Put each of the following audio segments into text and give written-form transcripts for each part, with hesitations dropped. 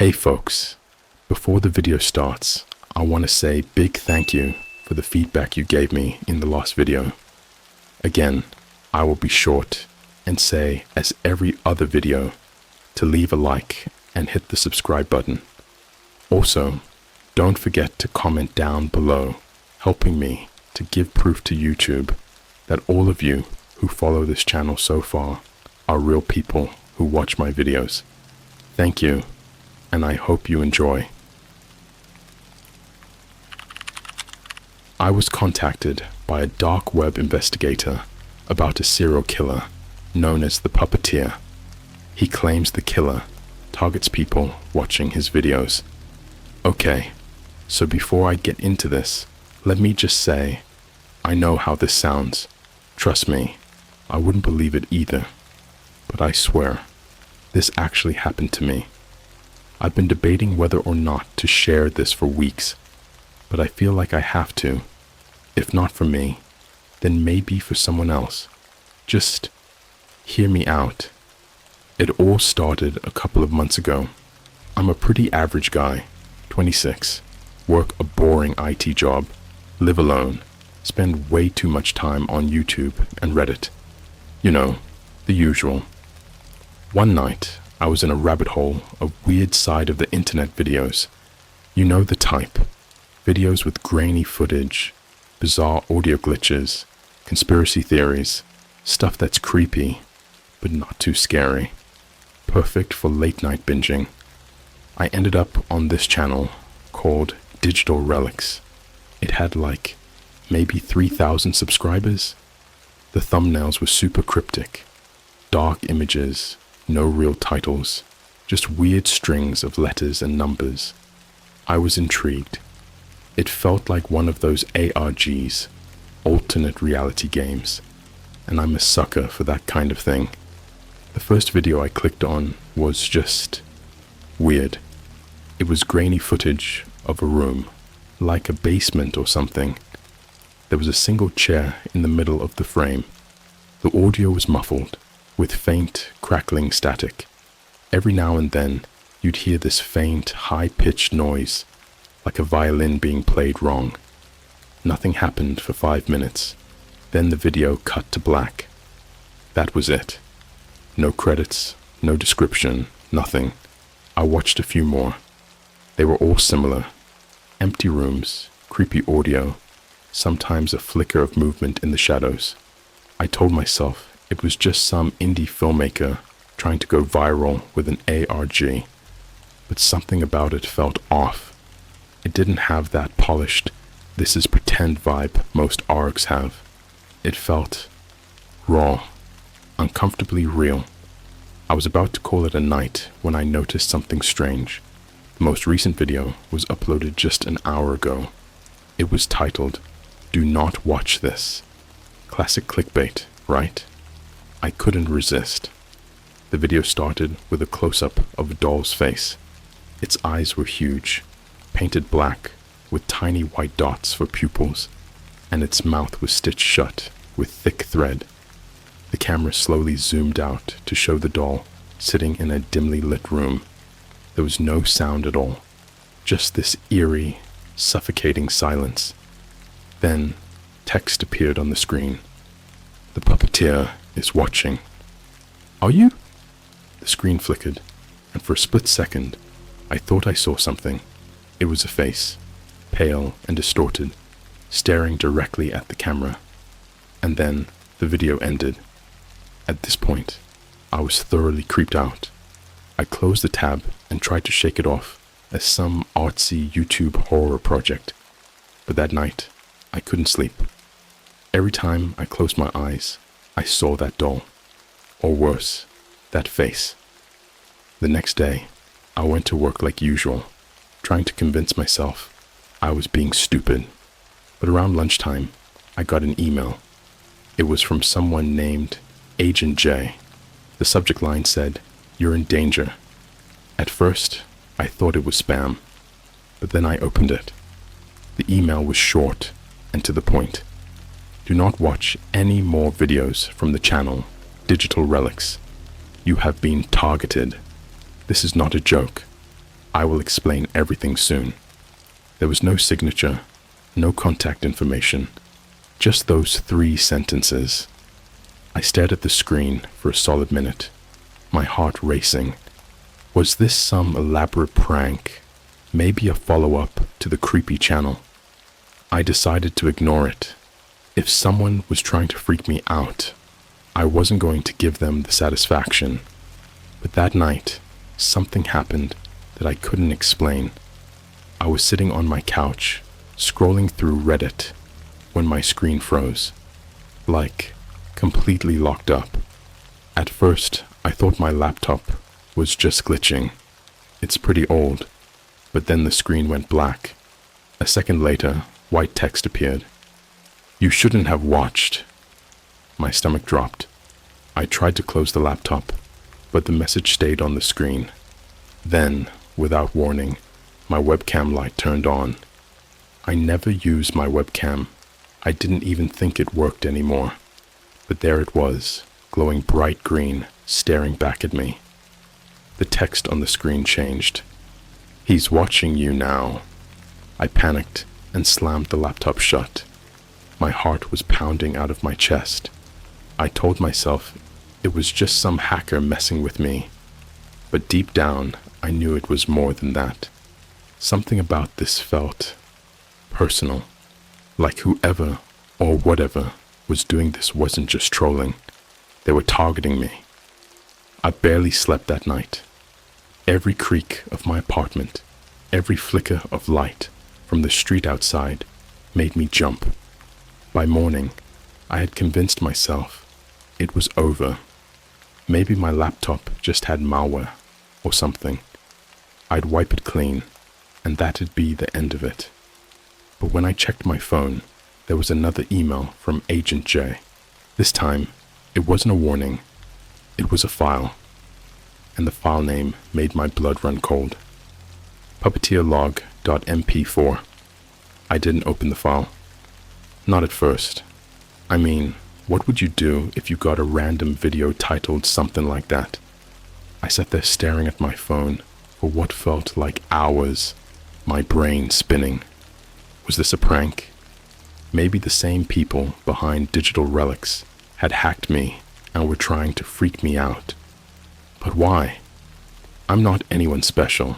Hey folks, before the video starts, I want to say big thank you for the feedback you gave me in the last video. Again, I will be short and say, as every other video, to leave a like and hit the subscribe button. Also, don't forget to comment down below, helping me to give proof to YouTube that all of you who follow this channel so far are real people who watch my videos. Thank you, and I hope you enjoy. I was contacted by a dark web investigator about a serial killer known as the Puppeteer. He claims the killer targets people watching his videos. Okay, so before I get into this, let me just say, I know how this sounds. Trust me, I wouldn't believe it either. But I swear, this actually happened to me. I've been debating whether or not to share this for weeks, but I feel like I have to. If not for me, then maybe for someone else. Just hear me out. It all started a couple of months ago. I'm a pretty average guy, 26, work a boring IT job, live alone, spend way too much time on YouTube and Reddit. You know, the usual. One night, I was in a rabbit hole of weird side of the internet videos. You know the type. Videos with grainy footage, bizarre audio glitches, conspiracy theories, stuff that's creepy, but not too scary. Perfect for late night binging. I ended up on this channel called Digital Relics. It had like maybe 3,000 subscribers. The thumbnails were super cryptic. Dark images, no real titles, just weird strings of letters and numbers. I was intrigued. It felt like one of those ARGs, alternate reality games, and I'm a sucker for that kind of thing. The first video I clicked on was just weird. It was grainy footage of a room, like a basement or something. There was a single chair in the middle of the frame. The audio was muffled, with faint, crackling static. Every now and then, you'd hear this faint, high-pitched noise, like a violin being played wrong. Nothing happened for 5 minutes. Then the video cut to black. That was it. No credits, no description, nothing. I watched a few more. They were all similar. Empty rooms, creepy audio, sometimes a flicker of movement in the shadows. I told myself it was just some indie filmmaker trying to go viral with an ARG. But something about it felt off. It didn't have that polished, this is pretend vibe most ARGs have. It felt raw, uncomfortably real. I was about to call it a night when I noticed something strange. The most recent video was uploaded just an hour ago. It was titled, "Do Not Watch This." Classic clickbait, right? I couldn't resist. The video started with a close-up of a doll's face. Its eyes were huge, painted black with tiny white dots for pupils, and its mouth was stitched shut with thick thread. The camera slowly zoomed out to show the doll sitting in a dimly lit room. There was no sound at all, just this eerie, suffocating silence. Then, text appeared on the screen. "The Puppeteer is watching." "Are you?" The screen flickered, and for a split second, I thought I saw something. It was a face, pale and distorted, staring directly at the camera. And then the video ended. At this point, I was thoroughly creeped out. I closed the tab and tried to shake it off as some artsy YouTube horror project. But that night, I couldn't sleep. Every time I closed my eyes, I saw that doll. Or worse, that face. The next day, I went to work like usual, trying to convince myself I was being stupid. But around lunchtime, I got an email. It was from someone named Agent J. The subject line said, "You're in danger." At first, I thought it was spam, but then I opened it. The email was short and to the point. "Do not watch any more videos from the channel Digital Relics. You have been targeted. This is not a joke. I will explain everything soon. There was no signature, no contact information, just those 3 sentences. I stared at the screen for a solid minute, my heart racing. Was this some elaborate prank? Maybe a follow-up to the Creepy channel? I decided to ignore it. If someone was trying to freak me out, I wasn't going to give them the satisfaction. But that night, something happened that I couldn't explain. I was sitting on my couch, scrolling through Reddit, when my screen froze. Like, completely locked up. At first, I thought my laptop was just glitching. It's pretty old. But then the screen went black. A second later, white text appeared. You shouldn't have watched. My stomach dropped. I tried to close the laptop, but the message stayed on the screen. Then, without warning, my webcam light turned on. I never used my webcam. I didn't even think it worked anymore. But there it was, glowing bright green, staring back at me. The text on the screen changed. He's watching you now. I panicked and slammed the laptop shut. My heart was pounding out of my chest. I told myself it was just some hacker messing with me. But deep down, I knew it was more than that. Something about this felt personal. Like whoever or whatever was doing this wasn't just trolling. They were targeting me. I barely slept that night. Every creak of my apartment, every flicker of light from the street outside made me jump. By morning, I had convinced myself it was over. Maybe my laptop just had malware or something. I'd wipe it clean, and that'd be the end of it. But when I checked my phone, there was another email from Agent J. This time, it wasn't a warning. It was a file. And the file name made my blood run cold. puppeteerlog.mp4. I didn't open the file. Not at first. I mean, what would you do if you got a random video titled something like that? I sat there staring at my phone for what felt like hours, my brain spinning. Was this a prank? Maybe the same people behind Digital Relics had hacked me and were trying to freak me out. But why? I'm not anyone special.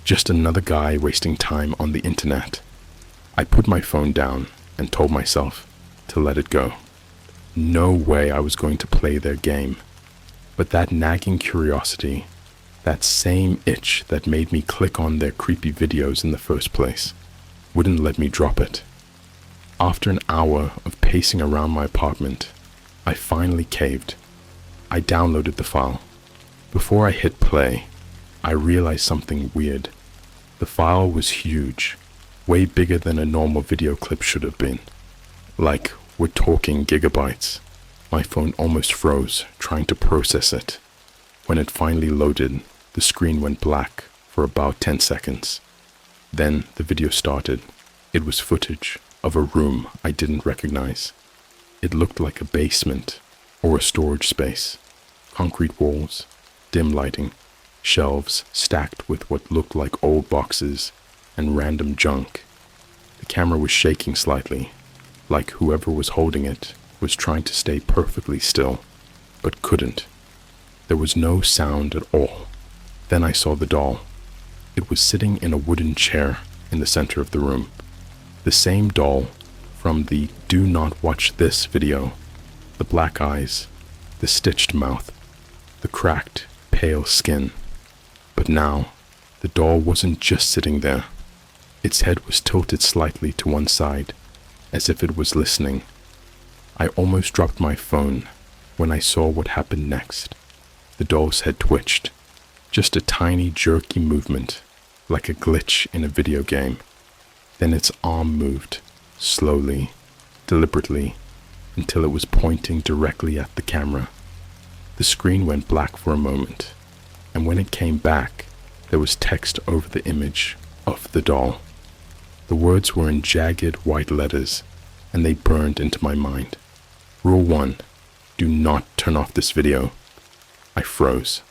Just another guy wasting time on the internet. I put my phone down and told myself to let it go. No way I was going to play their game. But that nagging curiosity, that same itch that made me click on their creepy videos in the first place, wouldn't let me drop it. After an hour of pacing around my apartment, I finally caved. I downloaded the file. Before I hit play, I realized something weird. The file was huge, way bigger than a normal video clip should have been. Like, we're talking gigabytes. My phone almost froze, trying to process it. When it finally loaded, the screen went black for about 10 seconds. Then the video started. It was footage of a room I didn't recognize. It looked like a basement or a storage space. Concrete walls, dim lighting, shelves stacked with what looked like old boxes and random junk. The camera was shaking slightly, like whoever was holding it was trying to stay perfectly still, but couldn't. There was no sound at all. Then I saw the doll. It was sitting in a wooden chair in the center of the room. The same doll from the "Do Not Watch This" video. The black eyes, the stitched mouth, the cracked, pale skin. But now, the doll wasn't just sitting there. Its head was tilted slightly to one side, as if it was listening. I almost dropped my phone when I saw what happened next. The doll's head twitched, just a tiny jerky movement, like a glitch in a video game. Then its arm moved, slowly, deliberately, until it was pointing directly at the camera. The screen went black for a moment, and when it came back, there was text over the image of the doll. The words were in jagged white letters, and they burned into my mind. Rule 1, do not turn off this video. I froze.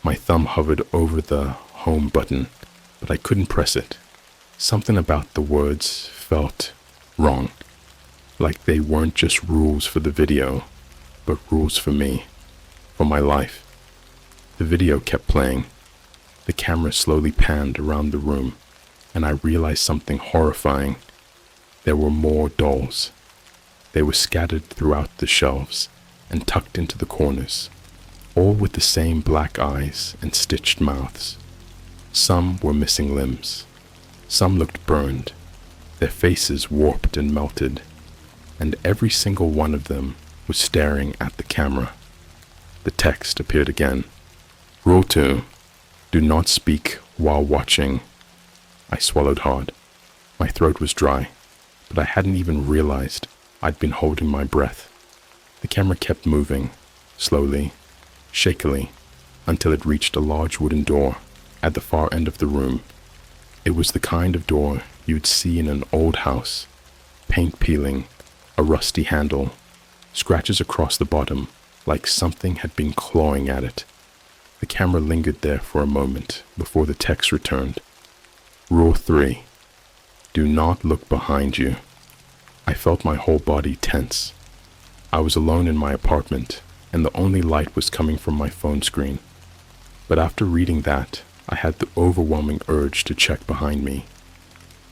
My thumb hovered over the home button, but I couldn't press it. Something about the words felt wrong, like they weren't just rules for the video, but rules for me, for my life. The video kept playing. The camera slowly panned around the room, and I realized something horrifying. There were more dolls. They were scattered throughout the shelves and tucked into the corners, all with the same black eyes and stitched mouths. Some were missing limbs. Some looked burned, their faces warped and melted, and every single one of them was staring at the camera. The text appeared again. Rule 2, do not speak while watching. I swallowed hard. My throat was dry, but I hadn't even realized I'd been holding my breath. The camera kept moving, slowly, shakily, until it reached a large wooden door at the far end of the room. It was the kind of door you'd see in an old house, paint peeling, a rusty handle, scratches across the bottom like something had been clawing at it. The camera lingered there for a moment before the text returned. Rule 3, do not look behind you. I felt my whole body tense. I was alone in my apartment, and the only light was coming from my phone screen. But after reading that, I had the overwhelming urge to check behind me.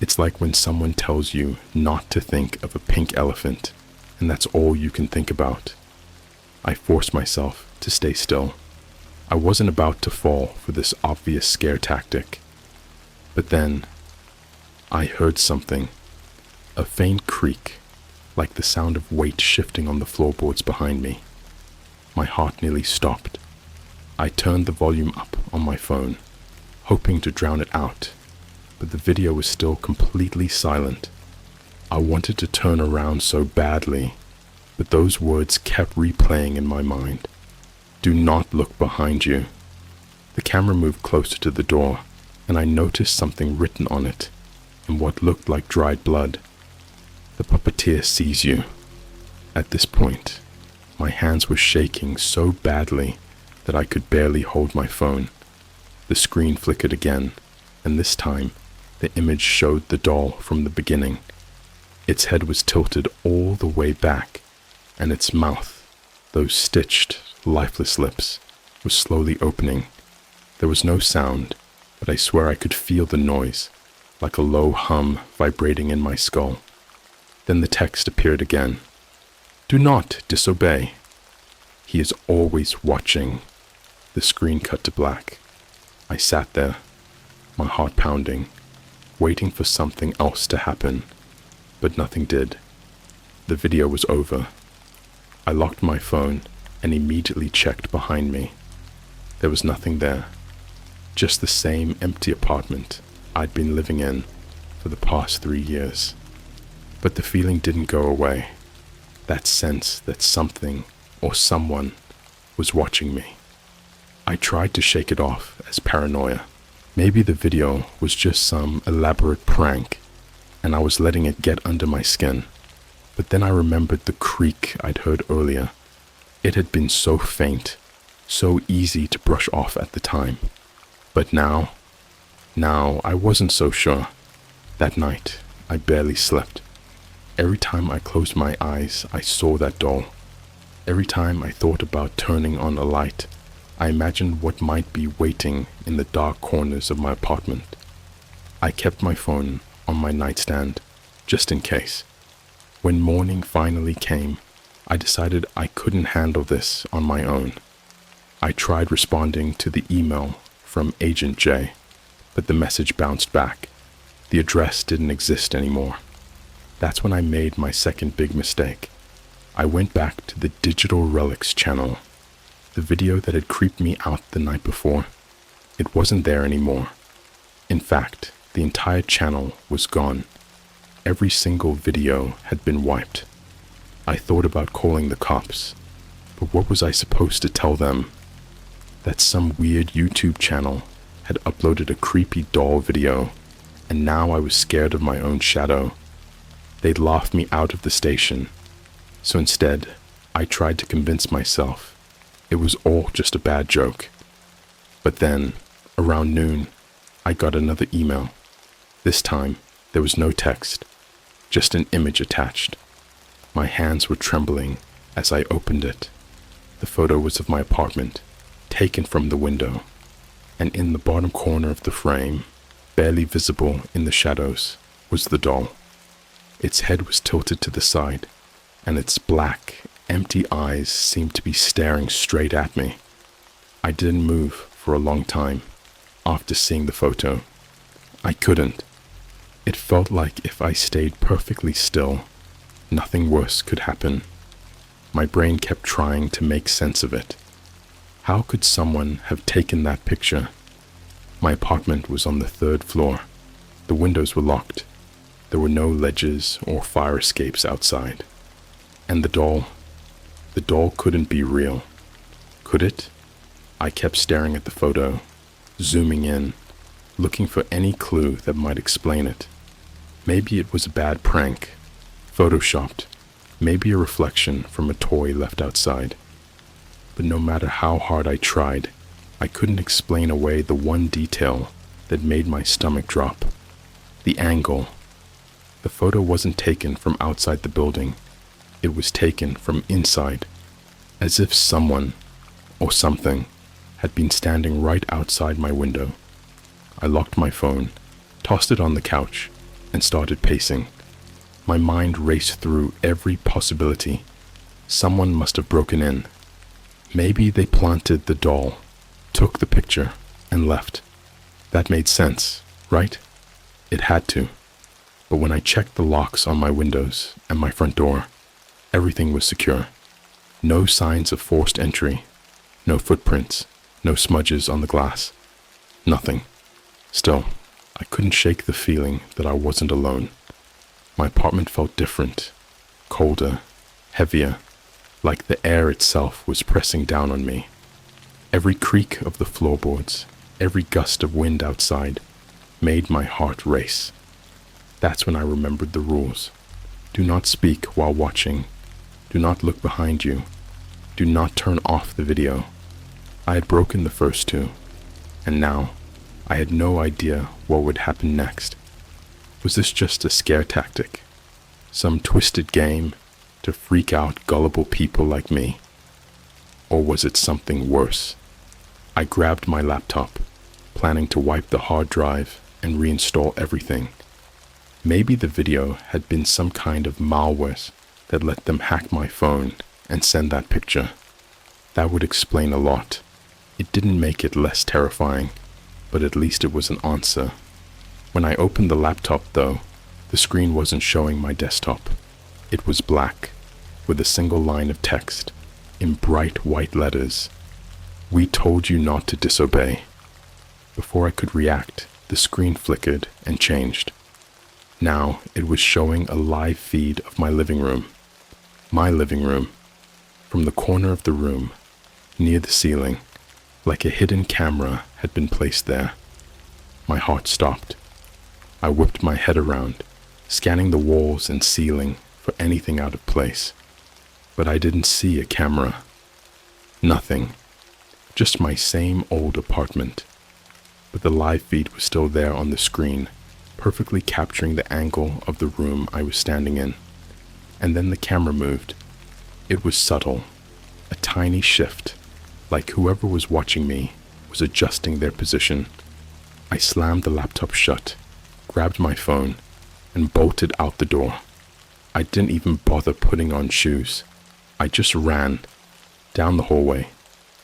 It's like when someone tells you not to think of a pink elephant, and that's all you can think about. I forced myself to stay still. I wasn't about to fall for this obvious scare tactic. But then, I heard something. A faint creak, like the sound of weight shifting on the floorboards behind me. My heart nearly stopped. I turned the volume up on my phone, hoping to drown it out, but the video was still completely silent. I wanted to turn around so badly, but those words kept replaying in my mind. Do not look behind you. The camera moved closer to the door, and I noticed something written on it, in what looked like dried blood. The puppeteer sees you. At this point, my hands were shaking so badly that I could barely hold my phone. The screen flickered again, and this time, the image showed the doll from the beginning. Its head was tilted all the way back, and its mouth, those stitched, lifeless lips, was slowly opening. There was no sound, but I swear I could feel the noise, like a low hum vibrating in my skull. Then the text appeared again. Do not disobey. He is always watching. The screen cut to black. I sat there, my heart pounding, waiting for something else to happen, but nothing did. The video was over. I locked my phone and immediately checked behind me. There was nothing there, just the same empty apartment I'd been living in for the past 3 years. But the feeling didn't go away, that sense that something or someone was watching me. I tried to shake it off as paranoia. Maybe the video was just some elaborate prank, and I was letting it get under my skin. But then I remembered the creak I'd heard earlier. It had been so faint, so easy to brush off at the time. But now I wasn't so sure. That night, I barely slept. Every time I closed my eyes, I saw that doll. Every time I thought about turning on a light, I imagined what might be waiting in the dark corners of my apartment. I kept my phone on my nightstand, just in case. When morning finally came, I decided I couldn't handle this on my own. I tried responding to the email from Agent J, but the message bounced back. The address didn't exist anymore. That's when I made my second big mistake. I went back to the Digital Relics channel. The video that had creeped me out the night before, it wasn't there anymore. In fact, the entire channel was gone. Every single video had been wiped. I thought about calling the cops, but what was I supposed to tell them? That some weird YouTube channel had uploaded a creepy doll video, and now I was scared of my own shadow. They'd laugh me out of the station. So instead, I tried to convince myself it was all just a bad joke. But then, around noon, I got another email. This time, there was no text, just an image attached. My hands were trembling as I opened it. The photo was of my apartment, taken from the window, and in the bottom corner of the frame, barely visible in the shadows, was the doll. Its head was tilted to the side, and its black, empty eyes seemed to be staring straight at me. I didn't move for a long time after seeing the photo. I couldn't. It felt like if I stayed perfectly still, nothing worse could happen. My brain kept trying to make sense of it. How could someone have taken that picture? My apartment was on the 3rd floor. The windows were locked. There were no ledges or fire escapes outside. And the doll couldn't be real. Could it? I kept staring at the photo, zooming in, looking for any clue that might explain it. Maybe it was a bad prank, photoshopped, maybe a reflection from a toy left outside. But no matter how hard I tried, I couldn't explain away the one detail that made my stomach drop. The angle. The photo wasn't taken from outside the building. It was taken from inside, as if someone or something had been standing right outside my window. I locked my phone, tossed it on the couch, and started pacing. My mind raced through every possibility. Someone must have broken in. Maybe they planted the doll, took the picture, and left. That made sense, right? It had to. But when I checked the locks on my windows and my front door, everything was secure. No signs of forced entry, no footprints, no smudges on the glass. Nothing. Still, I couldn't shake the feeling that I wasn't alone. My apartment felt different, colder, heavier, like the air itself was pressing down on me. Every creak of the floorboards, every gust of wind outside, made my heart race. That's when I remembered the rules. Do not speak while watching. Do not look behind you. Do not turn off the video. I had broken the first two, and now I had no idea what would happen next. Was this just a scare tactic? Some twisted game to freak out gullible people like me? Or was it something worse? I grabbed my laptop, planning to wipe the hard drive and reinstall everything. Maybe the video had been some kind of malware that let them hack my phone and send that picture. That would explain a lot. It didn't make it less terrifying, but at least it was an answer. When I opened the laptop, though, the screen wasn't showing my desktop. It was black, with a single line of text, in bright white letters. "We told you not to disobey." Before I could react, the screen flickered and changed. Now it was showing a live feed of my living room. My living room. From the corner of the room, near the ceiling, like a hidden camera had been placed there. My heart stopped. I whipped my head around, scanning the walls and ceiling for anything out of place. But I didn't see a camera. Nothing. Just my same old apartment. But the live feed was still there on the screen, perfectly capturing the angle of the room I was standing in. And then the camera moved. It was subtle, a tiny shift, like whoever was watching me was adjusting their position. I slammed the laptop shut, grabbed my phone, and bolted out the door. I didn't even bother putting on shoes. I just ran, down the hallway,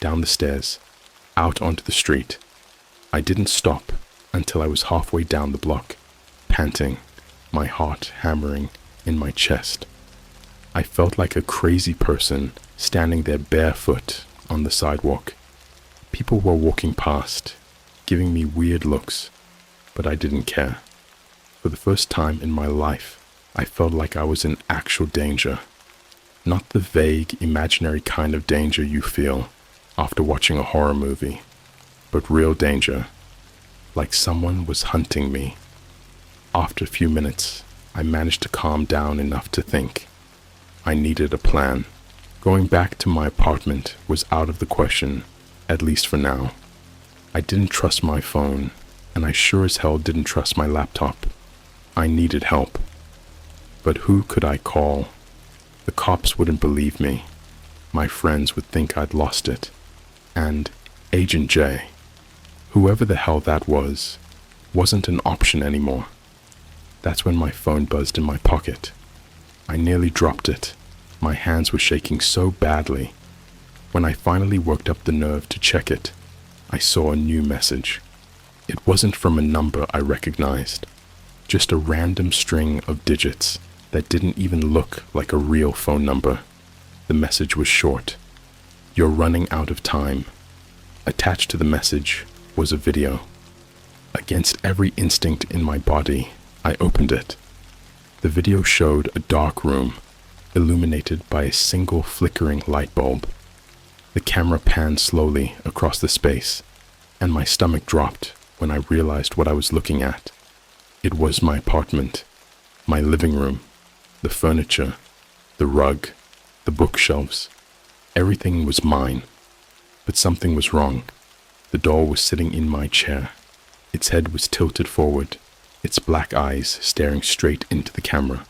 down the stairs, out onto the street. I didn't stop until I was halfway down the block, panting, my heart hammering in my chest. I felt like a crazy person standing there barefoot on the sidewalk. People were walking past, giving me weird looks, but I didn't care. For the first time in my life, I felt like I was in actual danger. Not the vague, imaginary kind of danger you feel after watching a horror movie, but real danger, like someone was hunting me. After a few minutes, I managed to calm down enough to think. I needed a plan. Going back to my apartment was out of the question, at least for now. I didn't trust my phone, and I sure as hell didn't trust my laptop. I needed help. But who could I call? The cops wouldn't believe me. My friends would think I'd lost it. And Agent J, whoever the hell that was, wasn't an option anymore. That's when my phone buzzed in my pocket. I nearly dropped it. My hands were shaking so badly. When I finally worked up the nerve to check it, I saw a new message. It wasn't from a number I recognized, just a random string of digits that didn't even look like a real phone number. The message was short. "You're running out of time." Attached to the message was a video. Against every instinct in my body, I opened it. The video showed a dark room, illuminated by a single flickering light bulb. The camera panned slowly across the space, and my stomach dropped when I realized what I was looking at. It was my apartment, my living room, the furniture, the rug, the bookshelves. Everything was mine. But something was wrong. The doll was sitting in my chair. Its head was tilted forward, its black eyes staring straight into the camera.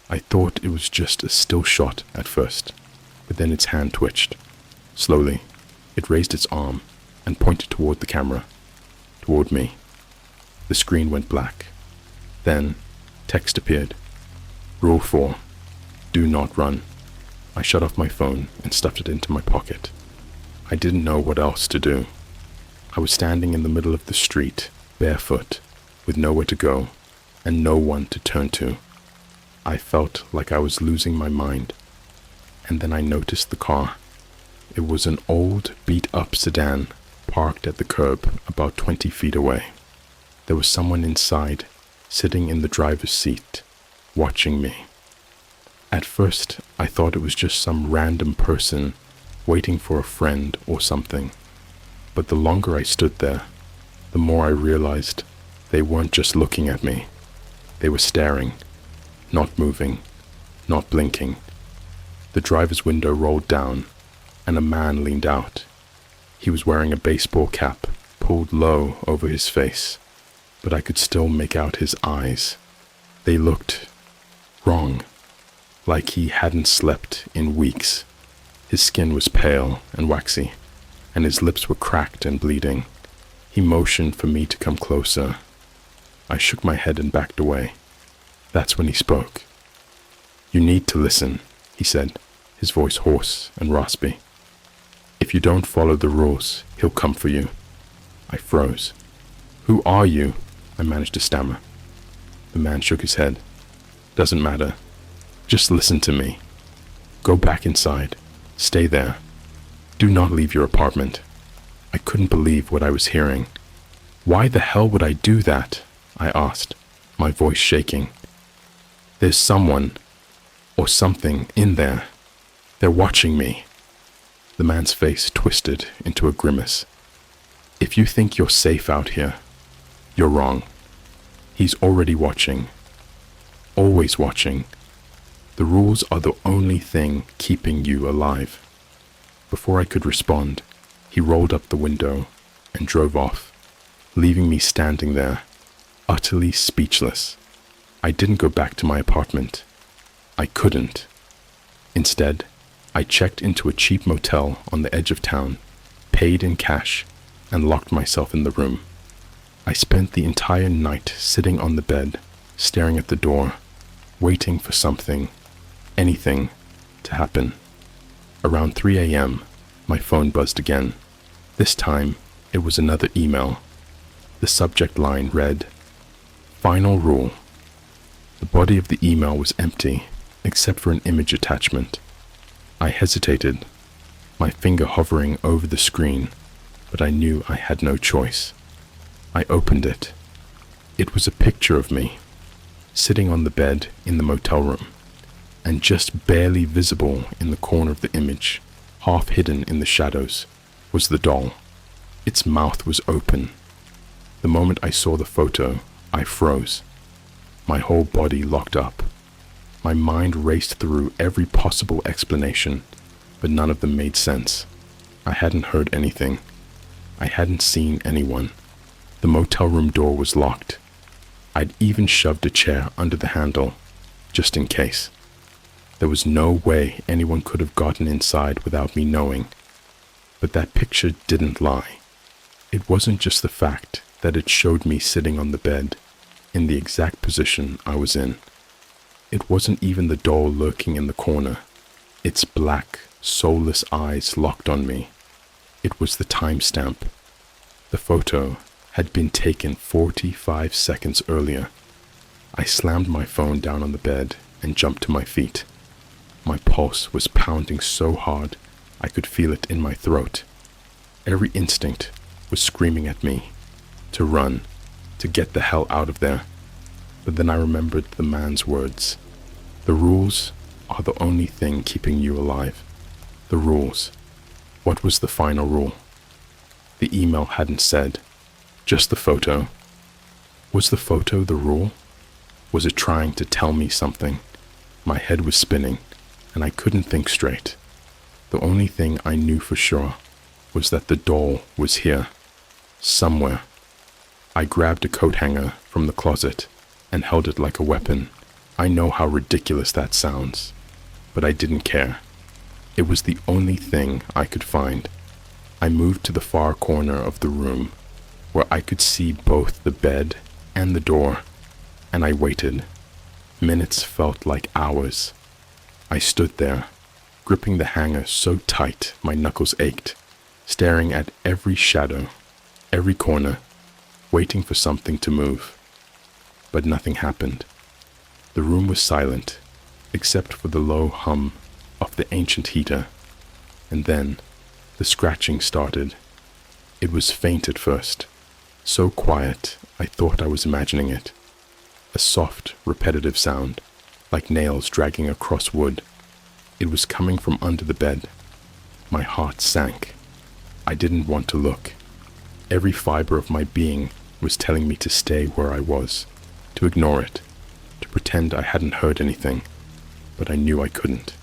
I thought it was just a still shot at first, but then its hand twitched. Slowly, it raised its arm and pointed toward the camera, toward me. The screen went black. Then, text appeared. Rule 4, do not run. I shut off my phone and stuffed it into my pocket. I didn't know what else to do. I was standing in the middle of the street, barefoot, with nowhere to go and no one to turn to. I felt like I was losing my mind. And then I noticed the car. It was an old, beat-up sedan parked at the curb about 20 feet away. There was someone inside, sitting in the driver's seat, watching me. At first, I thought it was just some random person waiting for a friend or something. But the longer I stood there, the more I realized they weren't just looking at me. They were staring, not moving, not blinking. The driver's window rolled down, and a man leaned out. He was wearing a baseball cap pulled low over his face, but I could still make out his eyes. They looked wrong, like he hadn't slept in weeks. His skin was pale and waxy, and his lips were cracked and bleeding. He motioned for me to come closer. I shook my head and backed away. That's when he spoke. "You need to listen," he said, his voice hoarse and raspy. "If you don't follow the rules, he'll come for you." I froze. "Who are you?" I managed to stammer. The man shook his head. "Doesn't matter. Just listen to me. Go back inside. Stay there. Do not leave your apartment." I couldn't believe what I was hearing. "Why the hell would I do that?" I asked, my voice shaking. "There's someone, or something, in there. They're watching me." The man's face twisted into a grimace. "If you think you're safe out here, you're wrong. He's already watching. Always watching. The rules are the only thing keeping you alive." Before I could respond, he rolled up the window and drove off, leaving me standing there, utterly speechless. I didn't go back to my apartment. I couldn't. Instead, I checked into a cheap motel on the edge of town, paid in cash, and locked myself in the room. I spent the entire night sitting on the bed, staring at the door, waiting for something, anything, to happen. Around 3 a.m., my phone buzzed again. This time, it was another email. The subject line read, "Final rule." The body of the email was empty, except for an image attachment. I hesitated, my finger hovering over the screen, but I knew I had no choice. I opened it. It was a picture of me, sitting on the bed in the motel room, and just barely visible in the corner of the image, half hidden in the shadows, was the doll. Its mouth was open. The moment I saw the photo, I froze. My whole body locked up. My mind raced through every possible explanation, but none of them made sense. I hadn't heard anything. I hadn't seen anyone. The motel room door was locked. I'd even shoved a chair under the handle, just in case. There was no way anyone could have gotten inside without me knowing. But that picture didn't lie. It wasn't just the fact that it showed me sitting on the bed, in the exact position I was in. It wasn't even the doll lurking in the corner, its black, soulless eyes locked on me. It was the timestamp. The photo had been taken 45 seconds earlier. I slammed my phone down on the bed and jumped to my feet. My pulse was pounding so hard I could feel it in my throat. Every instinct was screaming at me to run, to get the hell out of there. But then I remembered the man's words. The rules are the only thing keeping you alive. The rules. What was the final rule? The email hadn't said, just the photo. Was the photo the rule? Was it trying to tell me something? My head was spinning, and I couldn't think straight. The only thing I knew for sure was that the doll was here, somewhere. I grabbed a coat hanger from the closet and held it like a weapon. I know how ridiculous that sounds, but I didn't care. It was the only thing I could find. I moved to the far corner of the room, where I could see both the bed and the door, and I waited. Minutes felt like hours. I stood there, gripping the hanger so tight my knuckles ached, staring at every shadow, every corner, waiting for something to move. But nothing happened. The room was silent, except for the low hum of the ancient heater. And then the scratching started. It was faint at first, so quiet I thought I was imagining it. A soft, repetitive sound, like nails dragging across wood. It was coming from under the bed. My heart sank. I didn't want to look. Every fiber of my being was telling me to stay where I was, to ignore it, to pretend I hadn't heard anything, but I knew I couldn't.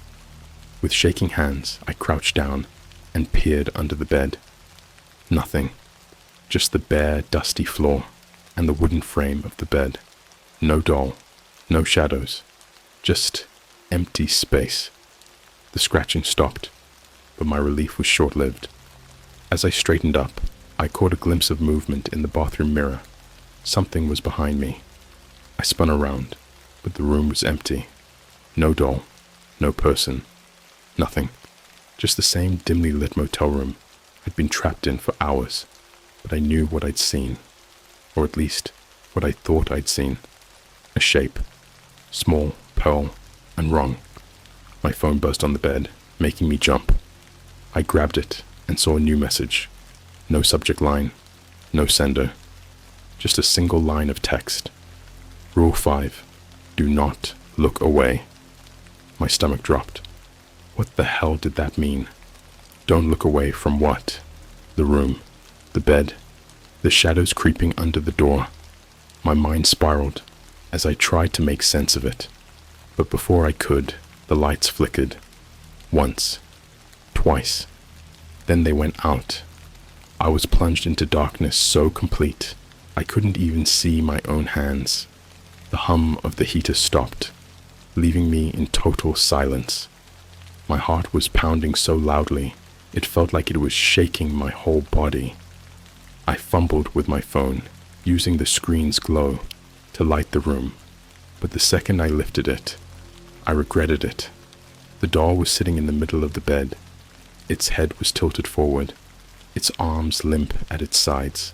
With shaking hands, I crouched down and peered under the bed. Nothing. Just the bare, dusty floor and the wooden frame of the bed. No doll, no shadows, just empty space. The scratching stopped, but my relief was short-lived. As I straightened up, I caught a glimpse of movement in the bathroom mirror. Something was behind me. I spun around, but the room was empty. No doll, no person, nothing. Just the same dimly lit motel room I'd been trapped in for hours, but I knew what I'd seen, or at least what I thought I'd seen. A shape, small, pearl, and wrong. My phone buzzed on the bed, making me jump. I grabbed it and saw a new message. No subject line, no sender, just a single line of text. Rule 5, do not look away. My stomach dropped. What the hell did that mean? Don't look away from what? The room, the bed, the shadows creeping under the door. My mind spiraled as I tried to make sense of it. But before I could, the lights flickered. Once, twice. Then they went out. I was plunged into darkness so complete, I couldn't even see my own hands. The hum of the heater stopped, leaving me in total silence. My heart was pounding so loudly, it felt like it was shaking my whole body. I fumbled with my phone, using the screen's glow to light the room, but the second I lifted it, I regretted it. The doll was sitting in the middle of the bed. Its head was tilted forward, its arms limp at its sides,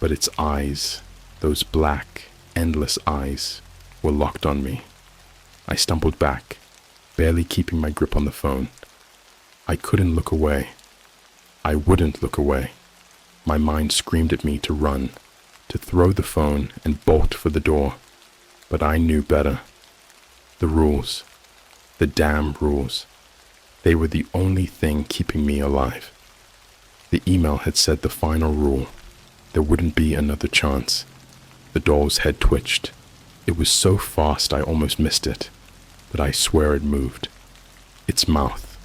but its eyes, those black, endless eyes, were locked on me. I stumbled back, barely keeping my grip on the phone. I couldn't look away. I wouldn't look away. My mind screamed at me to run, to throw the phone and bolt for the door, but I knew better. The rules, the damn rules, they were the only thing keeping me alive. The email had said the final rule. There wouldn't be another chance. The doll's head twitched. It was so fast I almost missed it, but I swear it moved. Its mouth,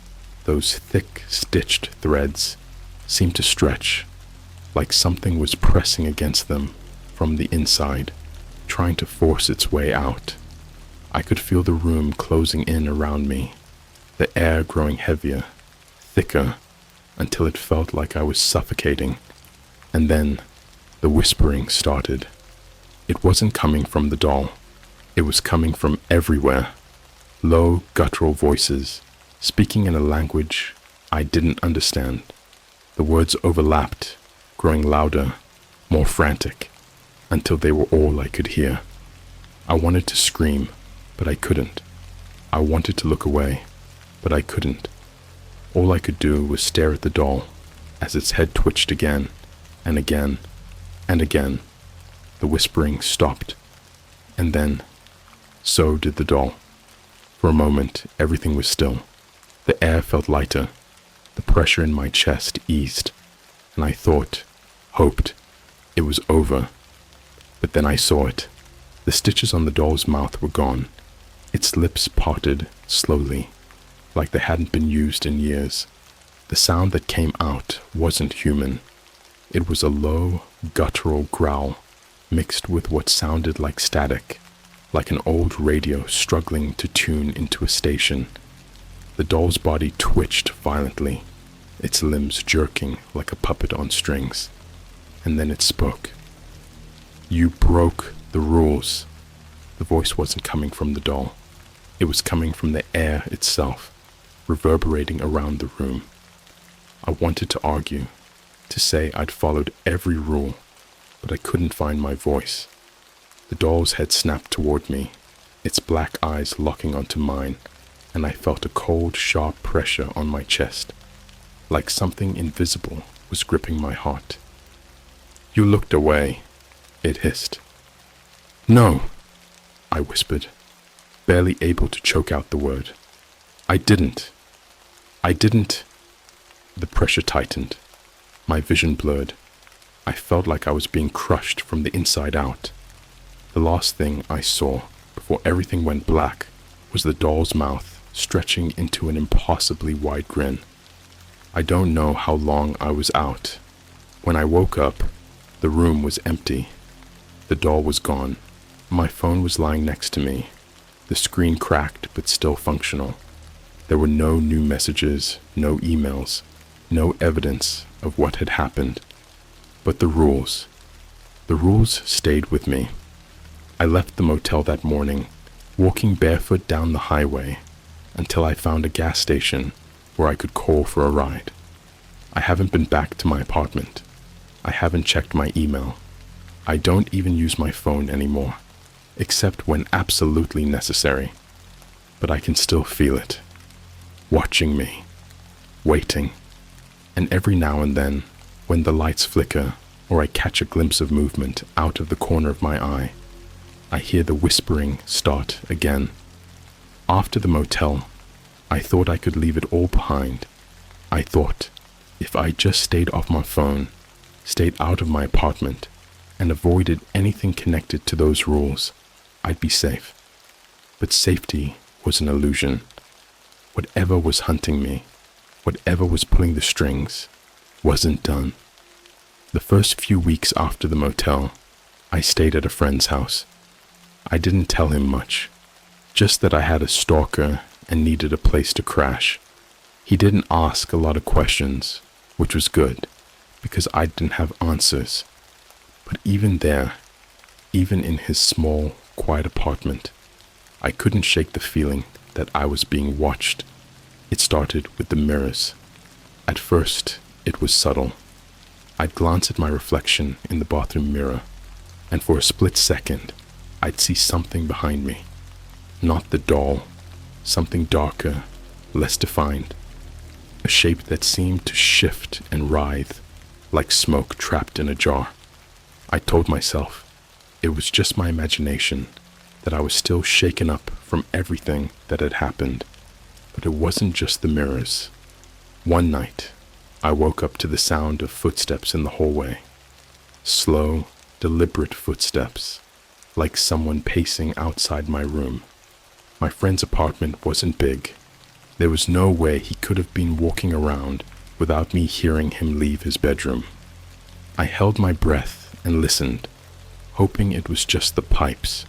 those thick, stitched threads, seemed to stretch. like something was pressing against them from the inside, trying to force its way out. I could feel the room closing in around me, the air growing heavier, thicker, until it felt like I was suffocating. And then the whispering started. It wasn't coming from the doll. It was coming from everywhere. Low, guttural voices, speaking in a language I didn't understand. The words overlapped, growing louder, more frantic, until they were all I could hear. I wanted to scream, but I couldn't. I wanted to look away, but I couldn't. All I could do was stare at the doll as its head twitched again and again and again. The whispering stopped, and then so did the doll. For a moment, everything was still. The air felt lighter. The pressure in my chest eased, and I thought, hoped, it was over. But then I saw it. The stitches on the doll's mouth were gone. Its lips parted slowly, like they hadn't been used in years. The sound that came out wasn't human. It was a low, guttural growl, mixed with what sounded like static, like an old radio struggling to tune into a station. The doll's body twitched violently, its limbs jerking like a puppet on strings. And then it spoke. "You broke the rules." The voice wasn't coming from the doll. It was coming from the air itself, reverberating around the room. I wanted to argue, to say I'd followed every rule, but I couldn't find my voice. The doll's head snapped toward me, its black eyes locking onto mine, and I felt a cold, sharp pressure on my chest, like something invisible was gripping my heart. "You looked away," it hissed. "No," I whispered, barely able to choke out the word. I didn't. The pressure tightened. My vision blurred. I felt like I was being crushed from the inside out. The last thing I saw before everything went black was the doll's mouth stretching into an impossibly wide grin. I don't know how long I was out. When I woke up, the room was empty. The doll was gone. My phone was lying next to me, the screen cracked but still functional. There were no new messages, no emails, no evidence of what had happened. But the rules stayed with me. I left the motel that morning, walking barefoot down the highway until I found a gas station where I could call for a ride. I haven't been back to my apartment. I haven't checked my email. I don't even use my phone anymore, except when absolutely necessary. But I can still feel it, watching me, waiting. And every now and then, when the lights flicker or I catch a glimpse of movement out of the corner of my eye, I hear the whispering start again. After the motel, I thought I could leave it all behind. I thought, if I just stayed off my phone, stayed out of my apartment, and avoided anything connected to those rules, I'd be safe. But safety was an illusion. Whatever was hunting me, whatever was pulling the strings, wasn't done. The first few weeks after the motel, I stayed at a friend's house. I didn't tell him much, just that I had a stalker and needed a place to crash. He didn't ask a lot of questions, which was good, because I didn't have answers. But even there, even in his small, quiet apartment, I couldn't shake the feeling that I was being watched. It started with the mirrors. At first, it was subtle. I'd glance at my reflection in the bathroom mirror, and for a split second, I'd see something behind me. Not the doll, something darker, less defined. A shape that seemed to shift and writhe, like smoke trapped in a jar. I told myself it was just my imagination, that I was still shaken up from everything that had happened. But it wasn't just the mirrors. One night, I woke up to the sound of footsteps in the hallway. Slow, deliberate footsteps, like someone pacing outside my room. My friend's apartment wasn't big. There was no way he could have been walking around without me hearing him leave his bedroom. I held my breath and listened, hoping it was just the pipes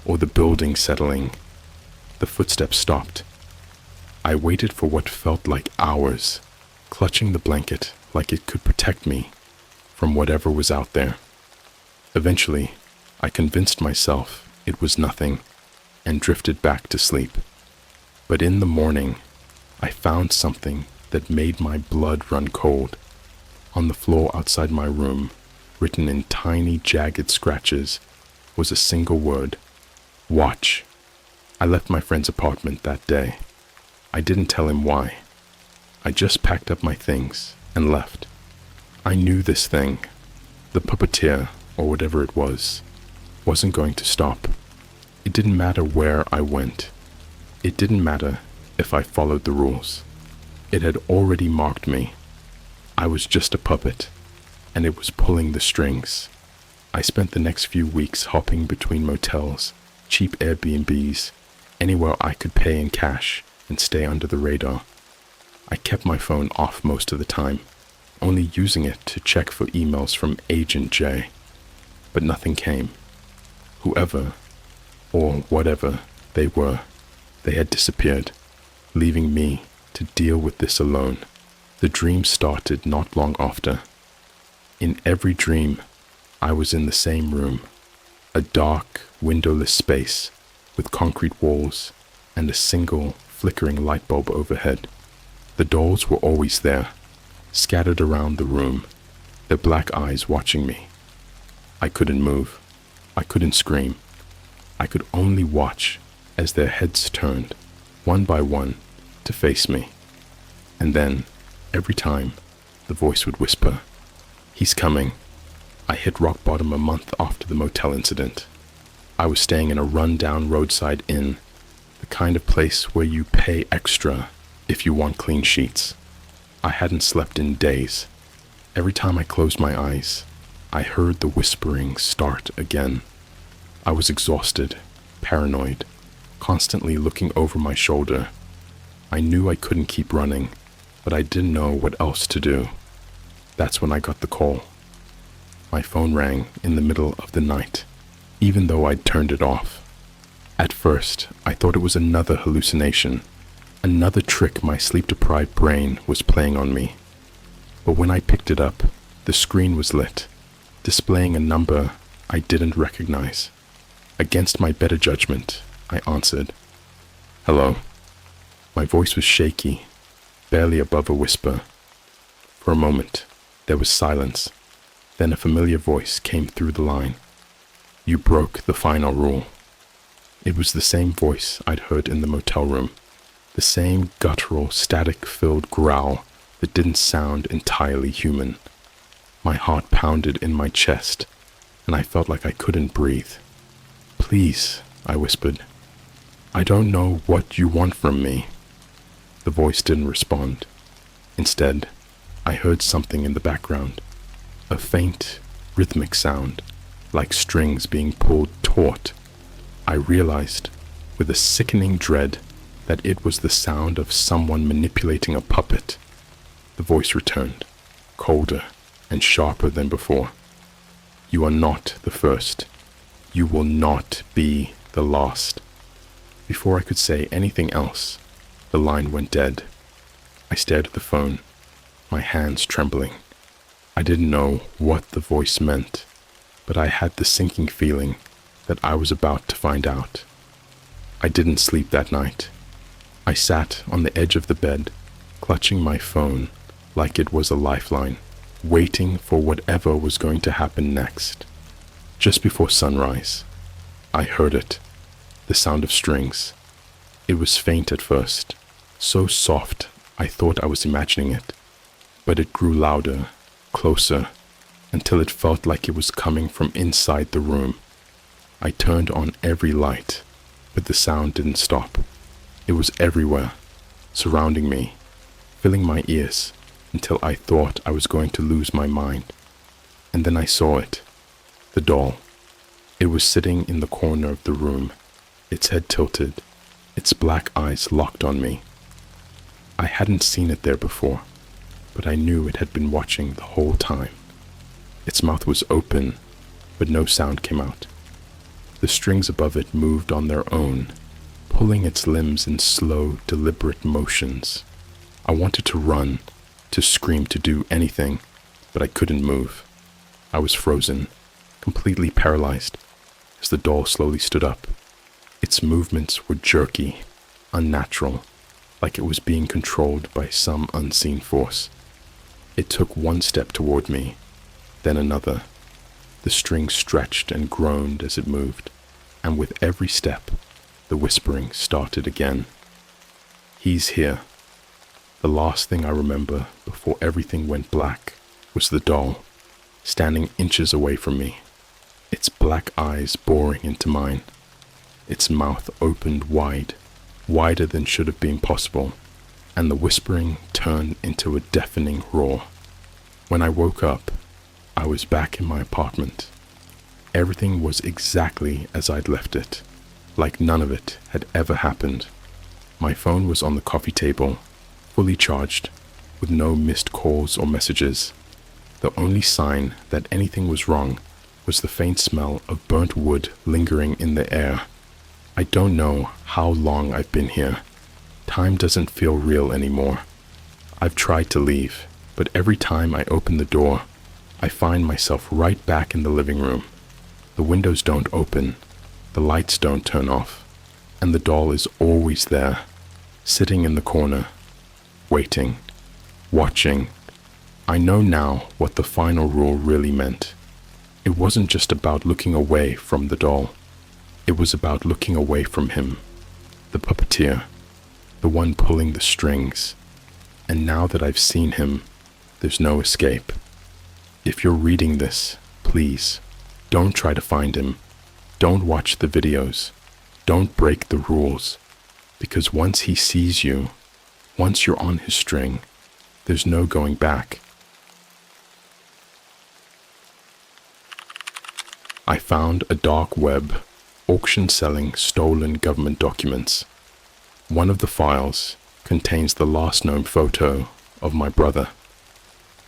or the building settling. The footsteps stopped. I waited for what felt like hours, clutching the blanket like it could protect me from whatever was out there. Eventually, I convinced myself it was nothing and drifted back to sleep. But in the morning, I found something that made my blood run cold. On the floor outside my room, written in tiny, jagged scratches, was a single word: watch. I left my friend's apartment that day. I didn't tell him why. I just packed up my things and left. I knew this thing, the puppeteer or whatever it was, wasn't going to stop. It didn't matter where I went. It didn't matter if I followed the rules. It had already marked me. I was just a puppet, and it was pulling the strings. I spent the next few weeks hopping between motels, cheap Airbnbs, anywhere I could pay in cash and stay under the radar. I kept my phone off most of the time, only using it to check for emails from Agent J. But nothing came. Whoever, or whatever they were, they had disappeared, leaving me to deal with this alone. The dream started not long after. In every dream, I was in the same room, a dark, windowless space with concrete walls and a single, flickering light bulb overhead. The dolls were always there, scattered around the room, their black eyes watching me. I couldn't move. I couldn't scream. I could only watch as their heads turned, one by one, to face me. And then, every time, the voice would whisper, "He's coming." I hit rock bottom a month after the motel incident. I was staying in a run-down roadside inn, the kind of place where you pay extra if you want clean sheets. I hadn't slept in days. Every time I closed my eyes, I heard the whispering start again. I was exhausted, paranoid, constantly looking over my shoulder. I knew I couldn't keep running, but I didn't know what else to do. That's when I got the call. My phone rang in the middle of the night, even though I'd turned it off. At first, I thought it was another hallucination, another trick my sleep-deprived brain was playing on me. But when I picked it up, the screen was lit, displaying a number I didn't recognize. Against my better judgment, I answered. "Hello." My voice was shaky, barely above a whisper. For a moment, there was silence. Then a familiar voice came through the line. "You broke the final rule." It was the same voice I'd heard in the motel room, the same guttural, static-filled growl that didn't sound entirely human. My heart pounded in my chest, and I felt like I couldn't breathe. "Please," I whispered. "I don't know what you want from me." The voice didn't respond. Instead, I heard something in the background, a faint, rhythmic sound, like strings being pulled taut. I realized, with a sickening dread, that it was the sound of someone manipulating a puppet. The voice returned, colder and sharper than before. "You are not the first. You will not be the last." Before I could say anything else, the line went dead. I stared at the phone, my hands trembling. I didn't know what the voice meant, but I had the sinking feeling that I was about to find out. I didn't sleep that night. I sat on the edge of the bed, clutching my phone like it was a lifeline, waiting for whatever was going to happen next. Just before sunrise, I heard it, the sound of strings. It was faint at first, so soft I thought I was imagining it, but it grew louder, closer, until it felt like it was coming from inside the room. I turned on every light, but the sound didn't stop. It was everywhere, surrounding me, filling my ears, until I thought I was going to lose my mind. And then I saw it, the doll. It was sitting in the corner of the room, its head tilted, its black eyes locked on me. I hadn't seen it there before, but I knew it had been watching the whole time. Its mouth was open, but no sound came out. The strings above it moved on their own, pulling its limbs in slow, deliberate motions. I wanted to run, to scream, to do anything, but I couldn't move. I was frozen, completely paralyzed, as the doll slowly stood up. Its movements were jerky, unnatural, like it was being controlled by some unseen force. It took one step toward me, then another. The string stretched and groaned as it moved, and with every step, the whispering started again. He's here. The last thing I remember before everything went black was the doll, standing inches away from me, its black eyes boring into mine, its mouth opened wide, wider than should have been possible, and the whispering turned into a deafening roar. When I woke up, I was back in my apartment. Everything was exactly as I'd left it, like none of it had ever happened. My phone was on the coffee table, fully charged, with no missed calls or messages. The only sign that anything was wrong was the faint smell of burnt wood lingering in the air. I don't know how long I've been here. Time doesn't feel real anymore. I've tried to leave, but every time I open the door, I find myself right back in the living room. The windows don't open, the lights don't turn off, and the doll is always there, sitting in the corner, waiting, watching. I know now what the final rule really meant. It wasn't just about looking away from the doll. It was about looking away from him, the puppeteer, the one pulling the strings. And now that I've seen him, there's no escape. If you're reading this, please, don't try to find him. Don't watch the videos. Don't break the rules. Because once he sees you, once you're on his string, there's no going back. I found a dark web auction selling stolen government documents. One of the files contains the last known photo of my brother.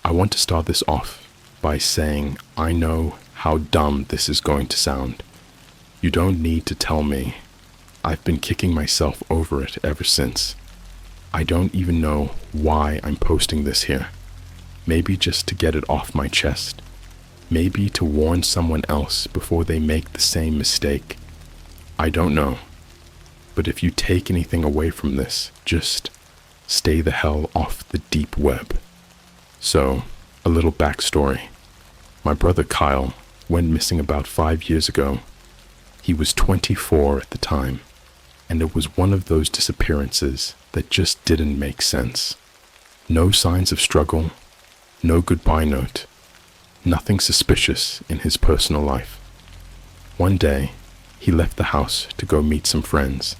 I want to start this off by saying I know how dumb this is going to sound. You don't need to tell me. I've been kicking myself over it ever since. I don't even know why I'm posting this here. Maybe just to get it off my chest. Maybe to warn someone else before they make the same mistake. I don't know. But if you take anything away from this, just stay the hell off the deep web. So, a little backstory. My brother Kyle went missing about 5 years ago. He was 24 at the time, and it was one of those disappearances that just didn't make sense. No signs of struggle, no goodbye note, nothing suspicious in his personal life. One day, he left the house to go meet some friends,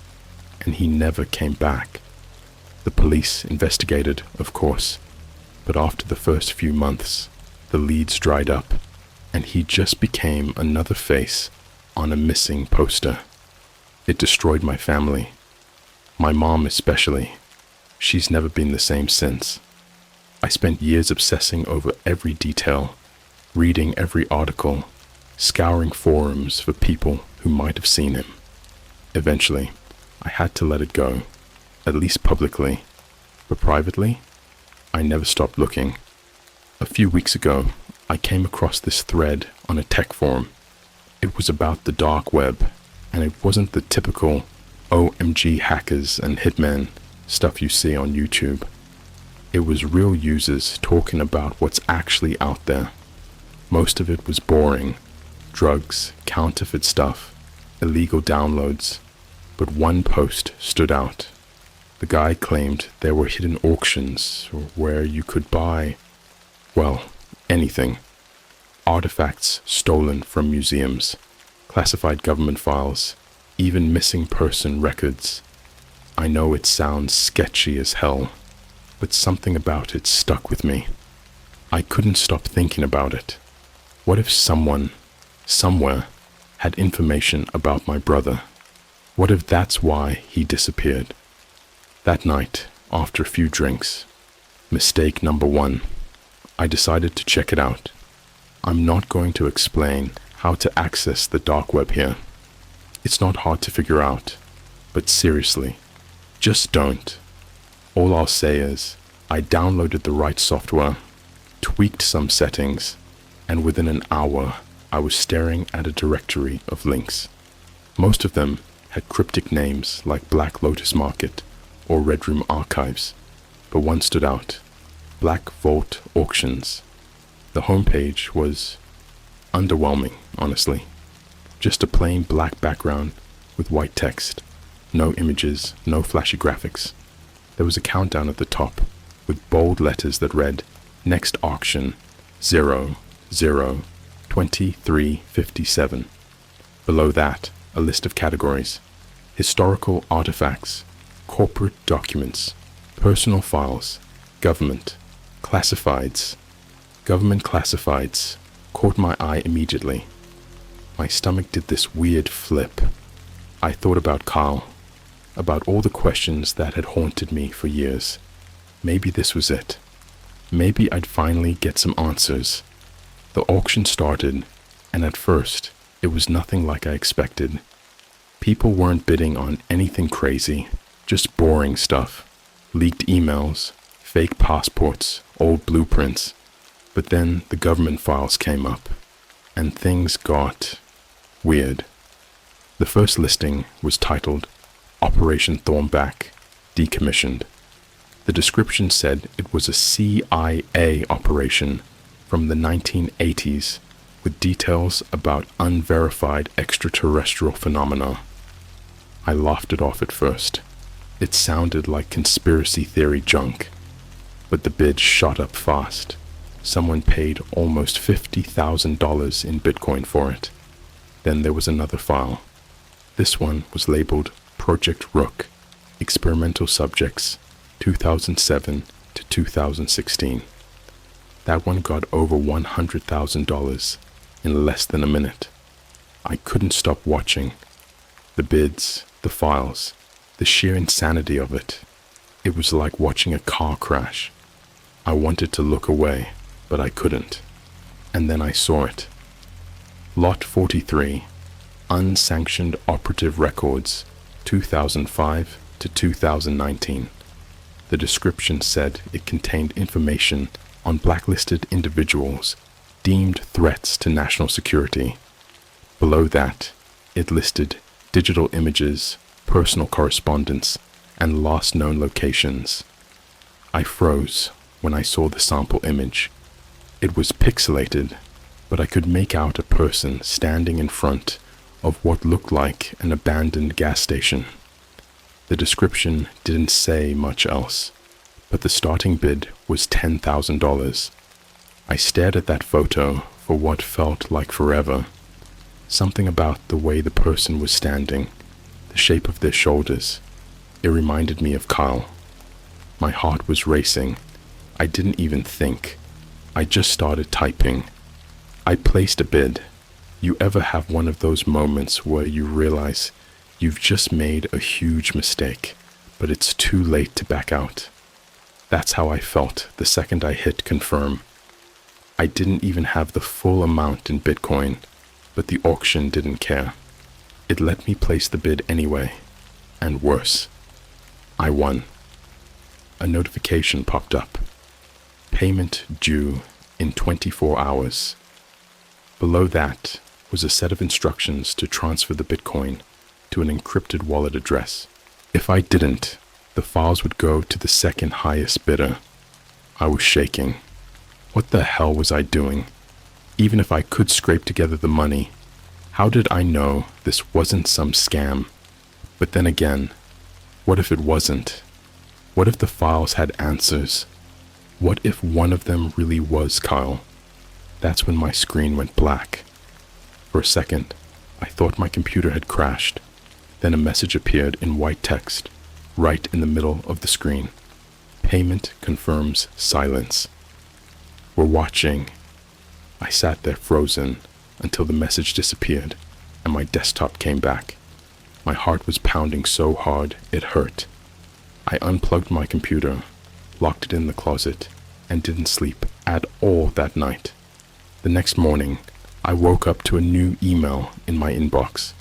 and he never came back. The police investigated, of course, but after the first few months, the leads dried up, and he just became another face on a missing poster. It destroyed my family. My mom especially. She's never been the same since. I spent years obsessing over every detail, reading every article, scouring forums for people who might have seen him. Eventually, I had to let it go, at least publicly, but privately, I never stopped looking. A few weeks ago, I came across this thread on a tech forum. It was about the dark web, and it wasn't the typical OMG hackers and hitmen stuff you see on YouTube. It was real users talking about what's actually out there. Most of it was boring. Drugs, counterfeit stuff, illegal downloads. But one post stood out. The guy claimed there were hidden auctions where you could buy, well, anything. Artifacts stolen from museums, classified government files, even missing person records. I know it sounds sketchy as hell, but something about it stuck with me. I couldn't stop thinking about it. What if someone, somewhere, had information about my brother? What if that's why he disappeared? That night, after a few drinks, mistake number one, I decided to check it out. I'm not going to explain how to access the dark web here. It's not hard to figure out, but seriously, just don't. All I'll say is, I downloaded the right software, tweaked some settings, and within an hour, I was staring at a directory of links. Most of them had cryptic names like Black Lotus Market or Red Room Archives, but one stood out, Black Vault Auctions. The homepage was underwhelming, honestly. Just a plain black background with white text, no images, no flashy graphics. There was a countdown at the top with bold letters that read, Next auction, 002357. Below that, a list of categories: historical artifacts, corporate documents, personal files, government, classifieds. Government classifieds caught my eye immediately. My stomach did this weird flip. I thought about Carl, about all the questions that had haunted me for years. Maybe this was it. Maybe I'd finally get some answers. The auction started, and at first, it was nothing like I expected. People weren't bidding on anything crazy, just boring stuff. Leaked emails, fake passports, old blueprints. But then the government files came up, and things got weird. The first listing was titled Operation Thornback, Decommissioned. The description said it was a CIA operation from the 1980s with details about unverified extraterrestrial phenomena. I laughed it off at first. It sounded like conspiracy theory junk, but the bid shot up fast. Someone paid almost $50,000 in Bitcoin for it. Then there was another file. This one was labeled Project Rook, Experimental Subjects, 2007 to 2016. That one got over $100,000 in less than a minute. I couldn't stop watching. The bids, the files, the sheer insanity of it. It was like watching a car crash. I wanted to look away, but I couldn't. And then I saw it. Lot 43, Unsanctioned Operative Records, 2005 to 2019. The description said it contained information on blacklisted individuals deemed threats to national security. Below that, it listed digital images, personal correspondence, and last known locations. I froze when I saw the sample image. It was pixelated, but I could make out a person standing in front of what looked like an abandoned gas station. The description didn't say much else, but the starting bid was $10,000. I stared at that photo for what felt like forever. Something about the way the person was standing, the shape of their shoulders. It reminded me of Kyle. My heart was racing. I didn't even think. I just started typing. I placed a bid. You ever have one of those moments where you realize you've just made a huge mistake, but it's too late to back out? That's how I felt the second I hit confirm. I didn't even have the full amount in Bitcoin, but the auction didn't care. It let me place the bid anyway. And worse, I won. A notification popped up. Payment due in 24 hours. Below that was a set of instructions to transfer the Bitcoin to an encrypted wallet address. If I didn't, the files would go to the second highest bidder. I was shaking. What the hell was I doing? Even if I could scrape together the money, how did I know this wasn't some scam? But then again, what if it wasn't? What if the files had answers? What if one of them really was Kyle? That's when my screen went black. For a second, I thought my computer had crashed. Then a message appeared in white text, right in the middle of the screen. Payment confirms silence. We're watching. I sat there frozen until the message disappeared and my desktop came back. My heart was pounding so hard it hurt. I unplugged my computer, locked it in the closet, and didn't sleep at all that night. The next morning, I woke up to a new email in my inbox.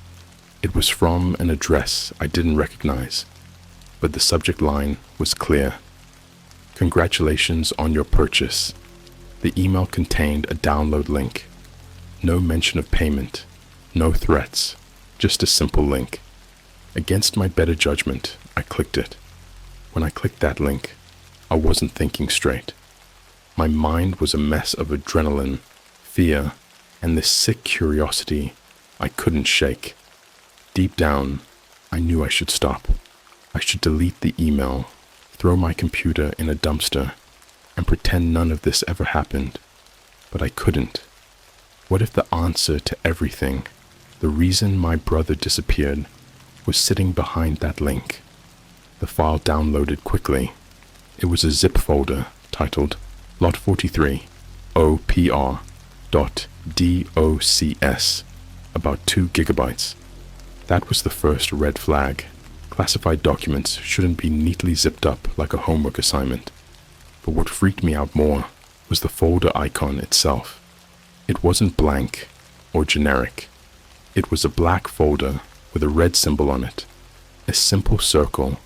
It was from an address I didn't recognize, but the subject line was clear. Congratulations on your purchase. The email contained a download link. No mention of payment, no threats, just a simple link. Against my better judgment, I clicked it. When I clicked that link, I wasn't thinking straight. My mind was a mess of adrenaline, fear, and this sick curiosity I couldn't shake. Deep down, I knew I should stop. I should delete the email, throw my computer in a dumpster, and pretend none of this ever happened. But I couldn't. What if the answer to everything, the reason my brother disappeared, was sitting behind that link? The file downloaded quickly. It was a zip folder titled Lot 43 OPR.DOCS, about 2 gigabytes. That was the first red flag. Classified documents shouldn't be neatly zipped up like a homework assignment. But what freaked me out more was the folder icon itself. It wasn't blank or generic. It was a black folder with a red symbol on it, a simple circle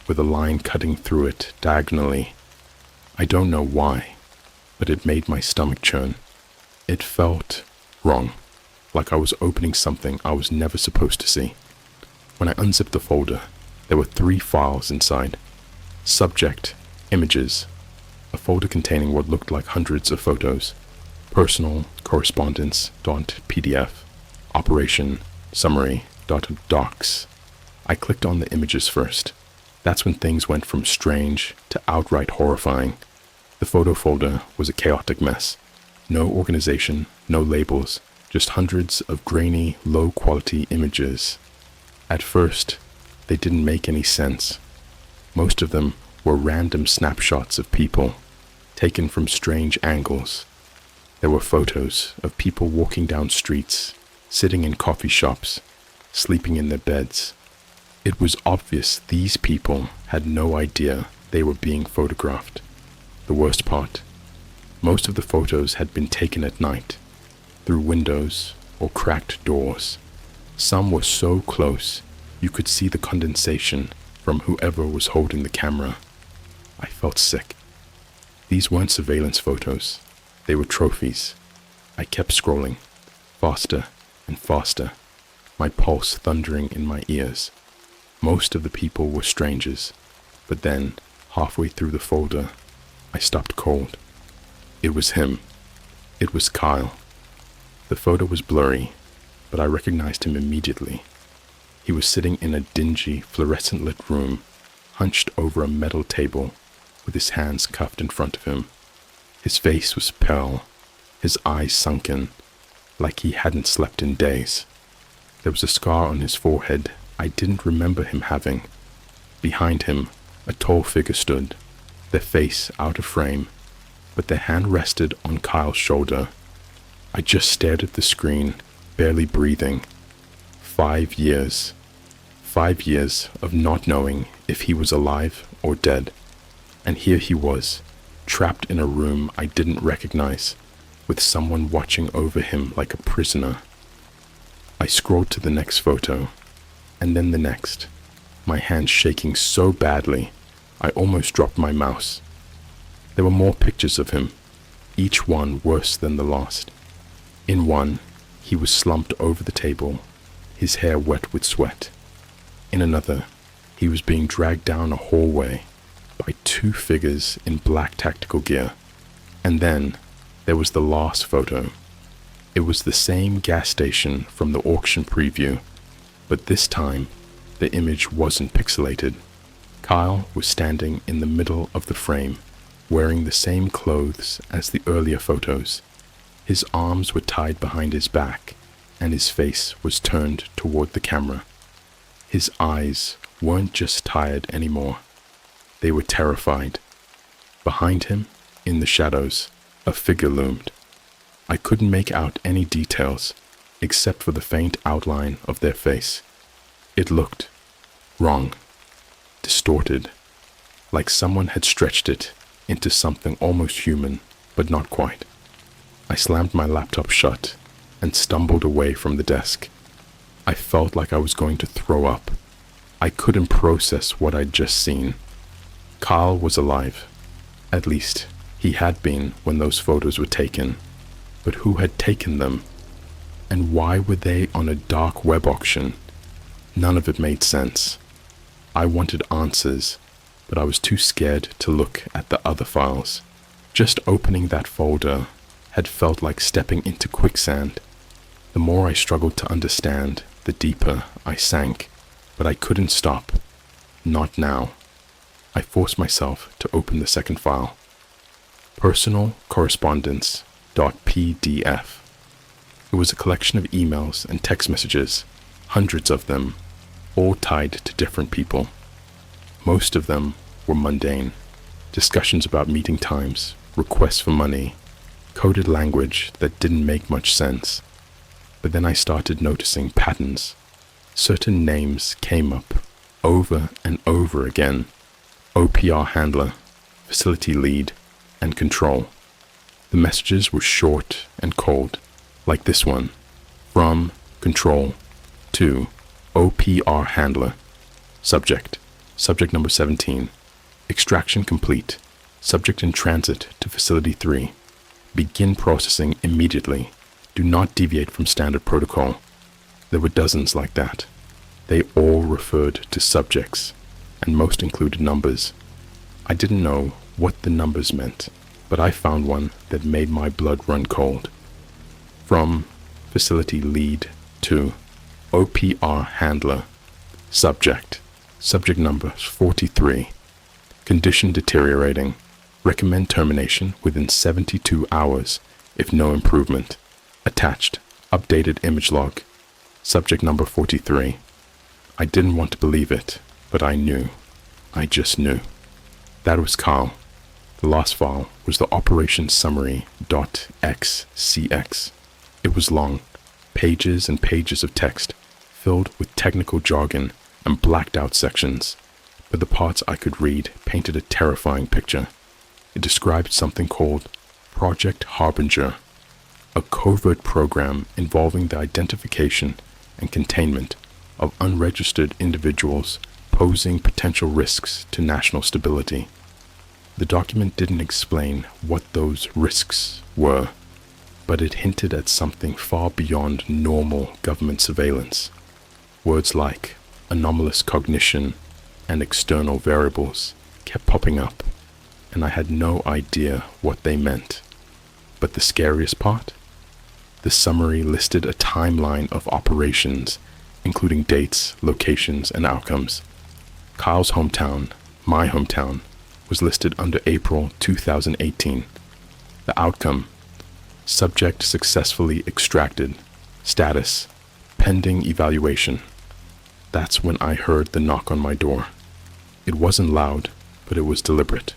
with a line cutting through it diagonally. I don't know why, but it made my stomach churn. It felt wrong, like I was opening something I was never supposed to see. When I unzipped the folder, there were 3 files inside. Subject, images, a folder containing what looked like hundreds of photos. Personal, correspondence.pdf, operation, summary.docs. I clicked on the images first. That's when things went from strange to outright horrifying. The photo folder was a chaotic mess. No organization, no labels, just hundreds of grainy, low-quality images. At first, they didn't make any sense. Most of them were random snapshots of people, taken from strange angles. There were photos of people walking down streets, sitting in coffee shops, sleeping in their beds. It was obvious these people had no idea they were being photographed. The worst part, most of the photos had been taken at night, through windows or cracked doors. Some were so close you could see the condensation from whoever was holding the camera. I felt sick. These weren't surveillance photos. They were trophies. I kept scrolling, faster and faster, my pulse thundering in my ears. Most of the people were strangers, but then, halfway through the folder, I stopped cold. It was him. It was Kyle. The photo was blurry, but I recognized him immediately. He was sitting in a dingy, fluorescent-lit room, hunched over a metal table, with his hands cuffed in front of him. His face was pale, his eyes sunken, like he hadn't slept in days. There was a scar on his forehead I didn't remember him having. Behind him, a tall figure stood, their face out of frame, but their hand rested on Kyle's shoulder. I just stared at the screen, barely breathing. 5 years. 5 years of not knowing if he was alive or dead. And here he was, trapped in a room I didn't recognize, with someone watching over him like a prisoner. I scrolled to the next photo, and then the next, my hands shaking so badly, I almost dropped my mouse. There were more pictures of him, each one worse than the last. In one, he was slumped over the table, his hair wet with sweat. In another, he was being dragged down a hallway by 2 figures in black tactical gear. And then, there was the last photo. It was the same gas station from the auction preview, but this time, the image wasn't pixelated. Kyle was standing in the middle of the frame, wearing the same clothes as the earlier photos. His arms were tied behind his back, and his face was turned toward the camera. His eyes weren't just tired anymore. They were terrified. Behind him, in the shadows, a figure loomed. I couldn't make out any details, except for the faint outline of their face. It looked wrong, distorted, like someone had stretched it into something almost human, but not quite. I slammed my laptop shut and stumbled away from the desk. I felt like I was going to throw up. I couldn't process what I'd just seen. Carl was alive. At least, he had been when those photos were taken. But who had taken them? And why were they on a dark web auction? None of it made sense. I wanted answers, but I was too scared to look at the other files. Just opening that folder had felt like stepping into quicksand. The more I struggled to understand, the deeper I sank, but I couldn't stop. Not now. I forced myself to open the second file. Personal correspondence.pdf. It was a collection of emails and text messages, hundreds of them, all tied to different people. Most of them were mundane. Discussions about meeting times, requests for money, coded language that didn't make much sense. But then I started noticing patterns. Certain names came up over and over again. OPR handler, facility lead, and control. The messages were short and cold, like this one. From control to OPR handler. Subject number 17. Extraction complete. Subject in transit to facility 3. Begin processing immediately. Do not deviate from standard protocol. There were dozens like that. They all referred to subjects, and most included numbers. I didn't know what the numbers meant, but I found one that made my blood run cold. From facility lead to OPR handler. Subject number 43. Condition deteriorating. Recommend termination within 72 hours if no improvement. Attached, updated image log. Subject number 43. I didn't want to believe it, but I knew. I just knew. That was Carl. The last file was the operation summary.xcx. It was long, pages and pages of text, filled with technical jargon and blacked out sections, but the parts I could read painted a terrifying picture. It described something called Project Harbinger, a covert program involving the identification and containment of unregistered individuals posing potential risks to national stability. The document didn't explain what those risks were, but it hinted at something far beyond normal government surveillance. Words like anomalous cognition and external variables kept popping up, and I had no idea what they meant. But the scariest part? The summary listed a timeline of operations, including dates, locations, and outcomes. Kyle's hometown, my hometown, was listed under April 2018. The outcome: subject successfully extracted. Status: pending evaluation. That's when I heard the knock on my door. It wasn't loud, but it was deliberate.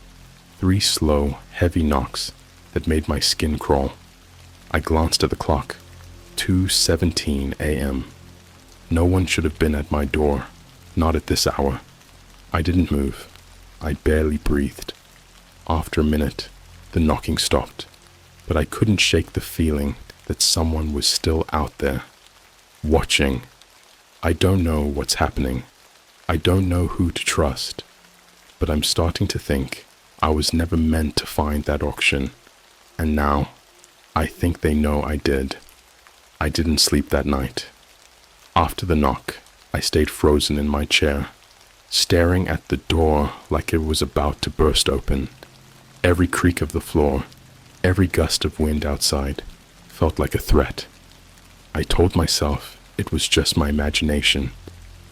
3 slow, heavy knocks that made my skin crawl. I glanced at the clock. 2:17 a.m. No one should have been at my door, not at this hour. I didn't move. I barely breathed. After a minute, the knocking stopped, but I couldn't shake the feeling that someone was still out there, watching. I don't know what's happening. I don't know who to trust, but I'm starting to think I was never meant to find that auction, and now I think they know I did. I didn't sleep that night. After the knock, I stayed frozen in my chair, staring at the door like it was about to burst open. Every creak of the floor, every gust of wind outside felt like a threat. I told myself it was just my imagination,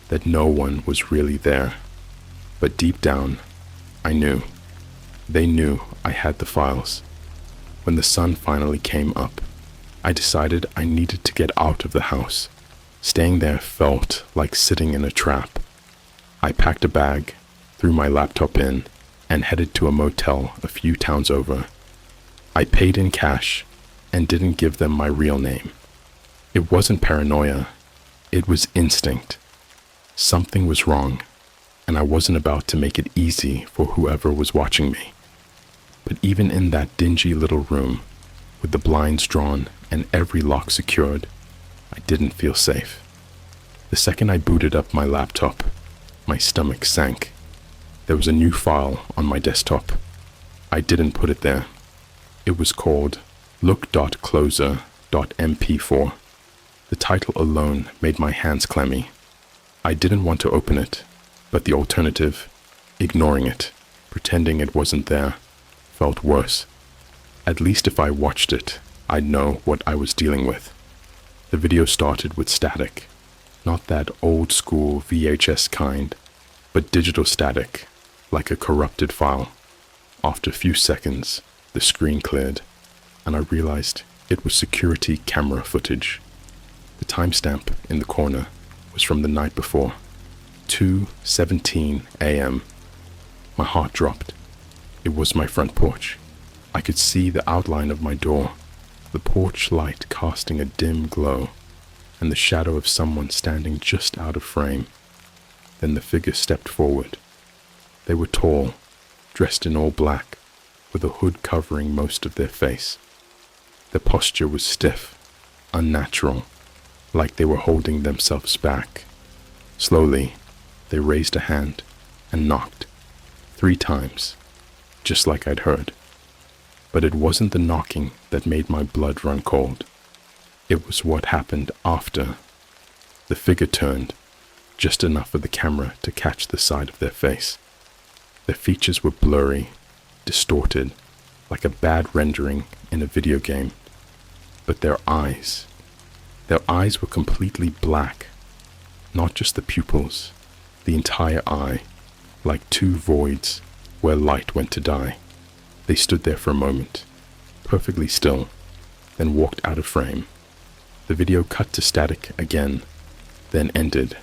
that no one was really there. But deep down, I knew. They knew I had the files. When the sun finally came up, I decided I needed to get out of the house. Staying there felt like sitting in a trap. I packed a bag, threw my laptop in, and headed to a motel a few towns over. I paid in cash and didn't give them my real name. It wasn't paranoia, it was instinct. Something was wrong, and I wasn't about to make it easy for whoever was watching me. But even in that dingy little room, With the blinds drawn and every lock secured, I didn't feel safe. The second I booted up my laptop, my stomach sank. There was a new file on my desktop. I didn't put it there. It was called look.closer.mp4. The title alone made my hands clammy. I didn't want to open it, but the alternative, ignoring it, pretending it wasn't there, felt worse. At least if I watched it, I'd know what I was dealing with. The video started with static, not that old school VHS kind, but digital static, like a corrupted file. After a few seconds, the screen cleared, and I realized it was security camera footage. The timestamp in the corner was from the night before, 2:17 a.m. My heart dropped. It was my front porch. I could see the outline of my door, the porch light casting a dim glow, and the shadow of someone standing just out of frame. Then the figure stepped forward. They were tall, dressed in all black, with a hood covering most of their face. Their posture was stiff, unnatural, like they were holding themselves back. Slowly, they raised a hand and knocked 3 times, just like I'd heard. But it wasn't the knocking that made my blood run cold. It was what happened after. The figure turned, just enough for the camera to catch the side of their face. Their features were blurry, distorted, like a bad rendering in a video game. But their eyes were completely black. Not just the pupils, the entire eye, like 2 voids where light went to die. They stood there for a moment, perfectly still, then walked out of frame. The video cut to static again, then ended.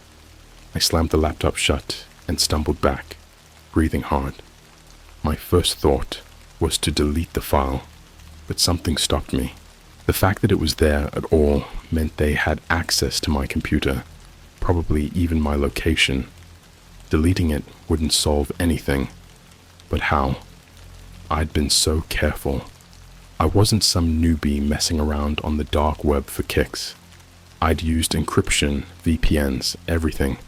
I slammed the laptop shut and stumbled back, breathing hard. My first thought was to delete the file, but something stopped me. The fact that it was there at all meant they had access to my computer, probably even my location. Deleting it wouldn't solve anything. But how? I'd been so careful. I wasn't some newbie messing around on the dark web for kicks. I'd used encryption, VPNs, everything.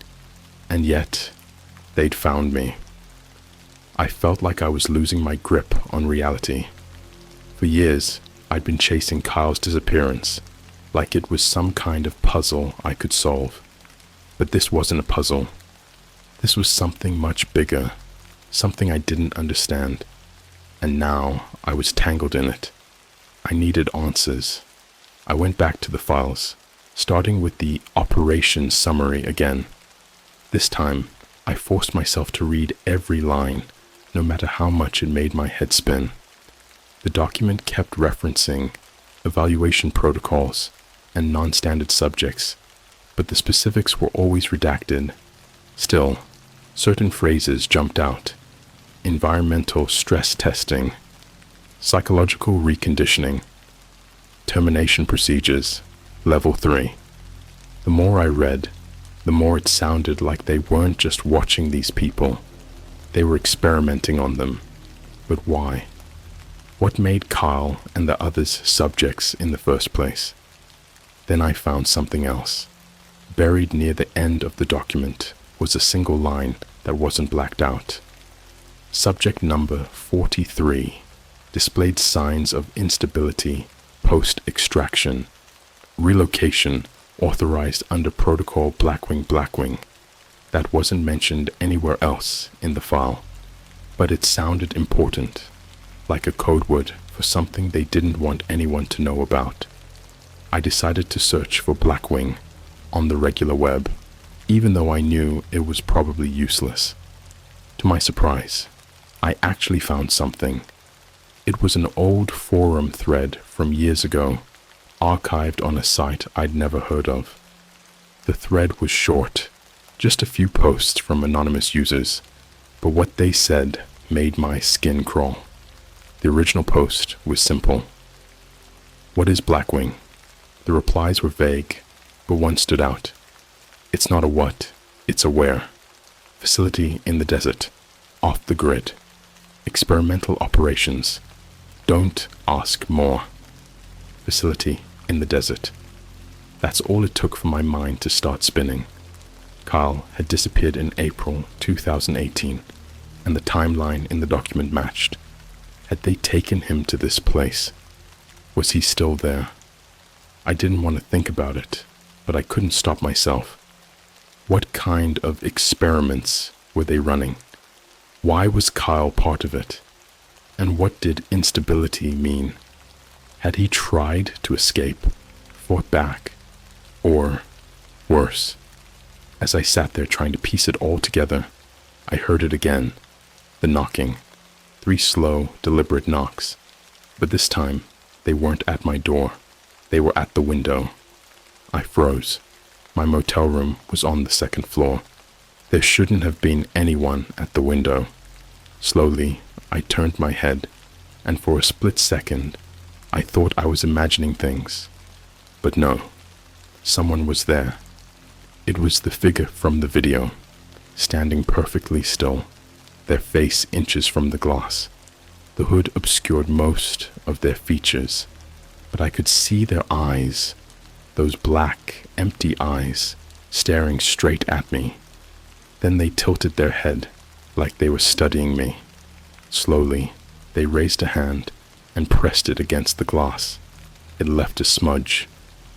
And yet, they'd found me. I felt like I was losing my grip on reality. For years, I'd been chasing Kyle's disappearance, like it was some kind of puzzle I could solve. But this wasn't a puzzle. This was something much bigger, something I didn't understand. And now I was tangled in it. I needed answers. I went back to the files, starting with the operation summary again. This time, I forced myself to read every line, no matter how much it made my head spin. The document kept referencing evaluation protocols and non-standard subjects, but the specifics were always redacted. Still, certain phrases jumped out. Environmental stress testing, psychological reconditioning, termination procedures, level 3. The more I read, the more it sounded like they weren't just watching these people. They were experimenting on them. But why? What made Kyle and the others subjects in the first place? Then I found something else. Buried near the end of the document was a single line that wasn't blacked out. Subject number 43 displayed signs of instability post-extraction. Relocation authorized under protocol Blackwing. That wasn't mentioned anywhere else in the file, but it sounded important, like a code word for something they didn't want anyone to know about. I decided to search for Blackwing on the regular web, even though I knew it was probably useless. To my surprise, I actually found something. It was an old forum thread from years ago, archived on a site I'd never heard of. The thread was short, just a few posts from anonymous users, but what they said made my skin crawl. The original post was simple. What is Blackwing? The replies were vague, but one stood out. It's not a what, it's a where. Facility in the desert, off the grid. Experimental operations. Don't ask more. facility in the desert. That's all it took for my mind to start spinning. Kyle had disappeared in April 2018, and the timeline in the document matched. Had they taken him to this place? Was he still there? I didn't want to think about it, but I couldn't stop myself. What kind of experiments were they running? Why was Kyle part of it? And what did instability mean? Had he tried to escape, fought back, or worse? As I sat there trying to piece it all together, I heard it again, the knocking. 3 slow, deliberate knocks. But this time, they weren't at my door. They were at the window. I froze. My motel room was on the 2nd floor. There shouldn't have been anyone at the window. Slowly, I turned my head, and for a split second, I thought I was imagining things. But no, someone was there. It was the figure from the video, standing perfectly still, their face inches from the glass. The hood obscured most of their features, but I could see their eyes, those black, empty eyes, staring straight at me. Then they tilted their head, like they were studying me. Slowly, they raised a hand and pressed it against the glass. It left a smudge,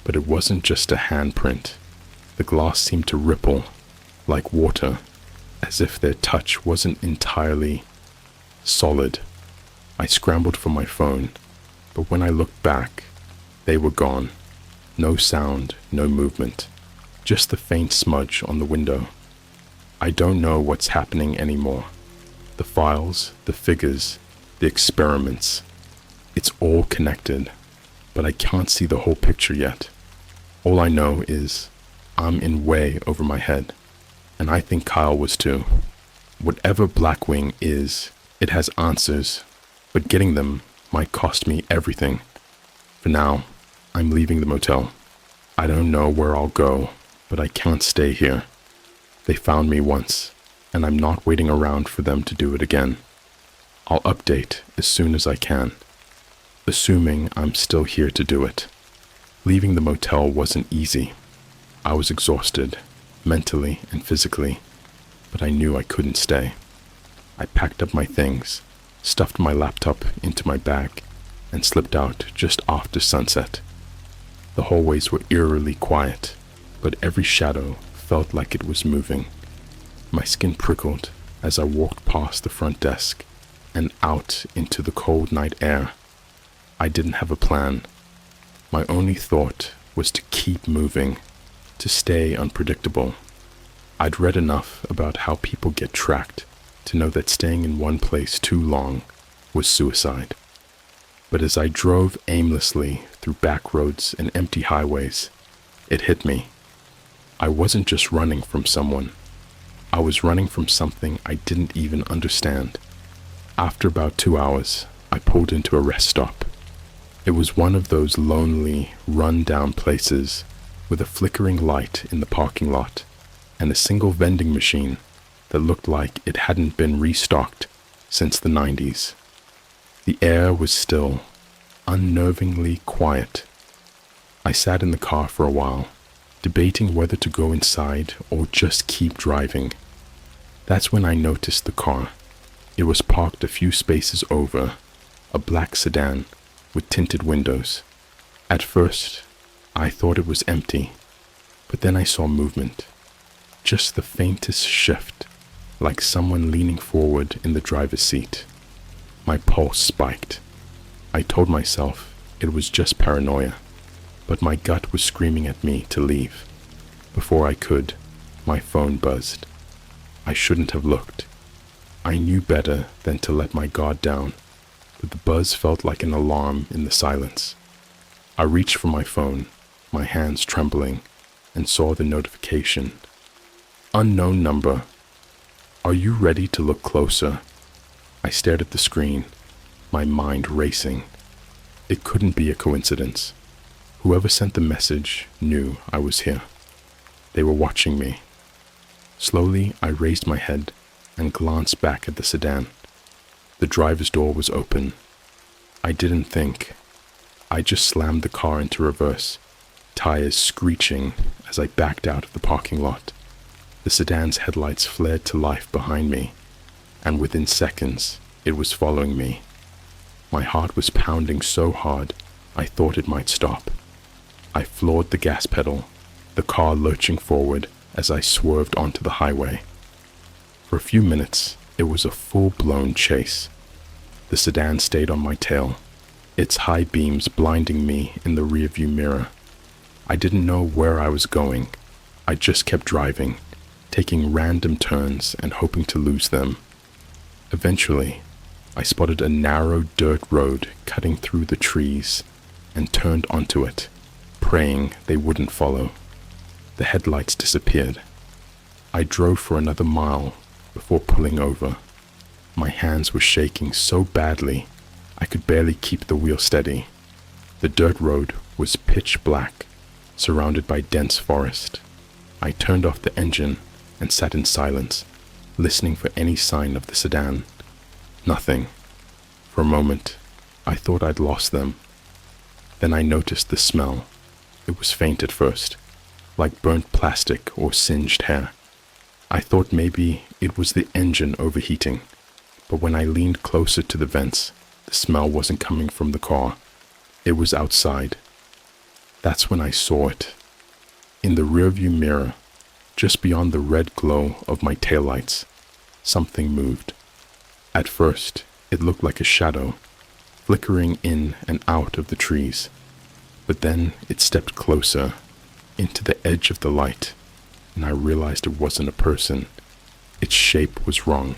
but it wasn't just a handprint. The glass seemed to ripple, like water, as if their touch wasn't entirely solid. I scrambled for my phone, but when I looked back, they were gone. No sound, no movement, just the faint smudge on the window. I don't know what's happening anymore. The files, the figures, the experiments. It's all connected, but I can't see the whole picture yet. All I know is I'm in way over my head, and I think Kyle was too. Whatever Blackwing is, it has answers, but getting them might cost me everything. For now, I'm leaving the motel. I don't know where I'll go, but I can't stay here. They found me once, and I'm not waiting around for them to do it again. I'll update as soon as I can, assuming I'm still here to do it. Leaving the motel wasn't easy. I was exhausted, mentally and physically, but I knew I couldn't stay. I packed up my things, stuffed my laptop into my bag, and slipped out just after sunset. The hallways were eerily quiet, but every shadow felt like it was moving. My skin prickled as I walked past the front desk and out into the cold night air. I didn't have a plan. My only thought was to keep moving, to stay unpredictable. I'd read enough about how people get tracked to know that staying in one place too long was suicide. But as I drove aimlessly through back roads and empty highways, it hit me. I wasn't just running from someone. I was running from something I didn't even understand. After about 2 hours, I pulled into a rest stop. It was one of those lonely, run-down places with a flickering light in the parking lot and a single vending machine that looked like it hadn't been restocked since the 90s. The air was still, unnervingly quiet. I sat in the car for a while, debating whether to go inside or just keep driving. That's when I noticed the car. It was parked a few spaces over, a black sedan with tinted windows. At first, I thought it was empty, but then I saw movement. Just the faintest shift, like someone leaning forward in the driver's seat. My pulse spiked. I told myself it was just paranoia, but my gut was screaming at me to leave. Before I could, my phone buzzed. I shouldn't have looked. I knew better than to let my guard down, but the buzz felt like an alarm in the silence. I reached for my phone, my hands trembling, and saw the notification. Unknown number. Are you ready to look closer? I stared at the screen, my mind racing. It couldn't be a coincidence. Whoever sent the message knew I was here. They were watching me. Slowly, I raised my head and glanced back at the sedan. The driver's door was open. I didn't think. I just slammed the car into reverse, tires screeching as I backed out of the parking lot. The sedan's headlights flared to life behind me, and within seconds, it was following me. My heart was pounding so hard, I thought it might stop. I floored the gas pedal, the car lurching forward as I swerved onto the highway. For a few minutes, it was a full-blown chase. The sedan stayed on my tail, its high beams blinding me in the rearview mirror. I didn't know where I was going. I just kept driving, taking random turns and hoping to lose them. Eventually, I spotted a narrow dirt road cutting through the trees and turned onto it, praying they wouldn't follow. The headlights disappeared. I drove for another mile before pulling over. My hands were shaking so badly I could barely keep the wheel steady. The dirt road was pitch black, surrounded by dense forest. I turned off the engine and sat in silence, listening for any sign of the sedan. Nothing. For a moment, I thought I'd lost them. Then I noticed the smell. It was faint at first, like burnt plastic or singed hair. I thought maybe it was the engine overheating, but when I leaned closer to the vents, the smell wasn't coming from the car. It was outside. That's when I saw it. In the rearview mirror, just beyond the red glow of my taillights, something moved. At first, it looked like a shadow, flickering in and out of the trees. But then it stepped closer, into the edge of the light, and I realized it wasn't a person. Its shape was wrong.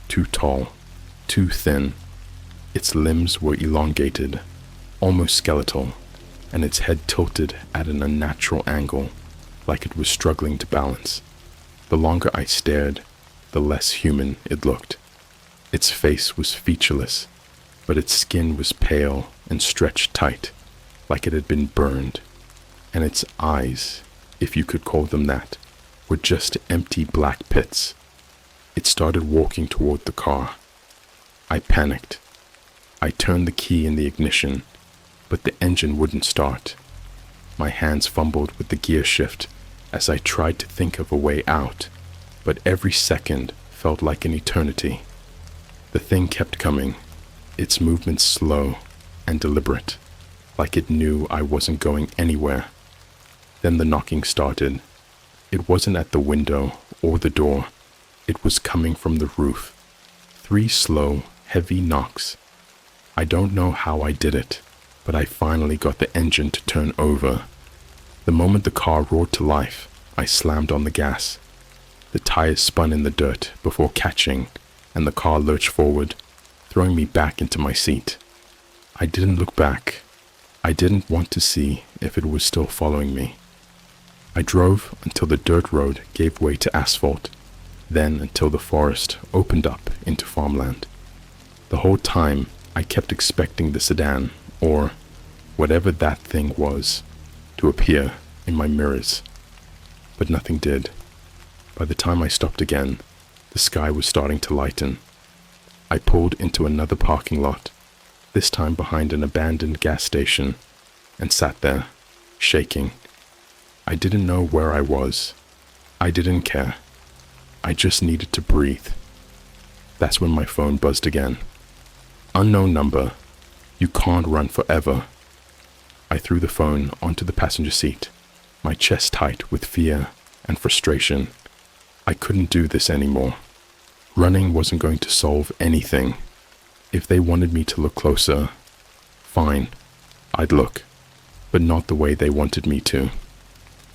Too tall, too thin. Its limbs were elongated, almost skeletal, and its head tilted at an unnatural angle, like it was struggling to balance. The longer I stared, the less human it looked. Its face was featureless, but its skin was pale and stretched tight, like it had been burned, and its eyes, if you could call them that, were just empty black pits. It started walking toward the car. I panicked. I turned the key in the ignition, but the engine wouldn't start. My hands fumbled with the gear shift as I tried to think of a way out, but every second felt like an eternity. The thing kept coming, its movements slow and deliberate, like it knew I wasn't going anywhere. Then the knocking started. It wasn't at the window or the door. It was coming from the roof. 3 slow, heavy knocks. I don't know how I did it, but I finally got the engine to turn over. The moment the car roared to life, I slammed on the gas. The tires spun in the dirt before catching, and the car lurched forward, throwing me back into my seat. I didn't look back. I didn't want to see if it was still following me. I drove until the dirt road gave way to asphalt, then until the forest opened up into farmland. The whole time, I kept expecting the sedan, or whatever that thing was, to appear in my mirrors. But nothing did. By the time I stopped again, the sky was starting to lighten. I pulled into another parking lot, this time behind an abandoned gas station, and sat there, shaking. I didn't know where I was. I didn't care. I just needed to breathe. That's when my phone buzzed again. Unknown number. You can't run forever. I threw the phone onto the passenger seat, my chest tight with fear and frustration. I couldn't do this anymore. Running wasn't going to solve anything. If they wanted me to look closer, fine, I'd look, but not the way they wanted me to.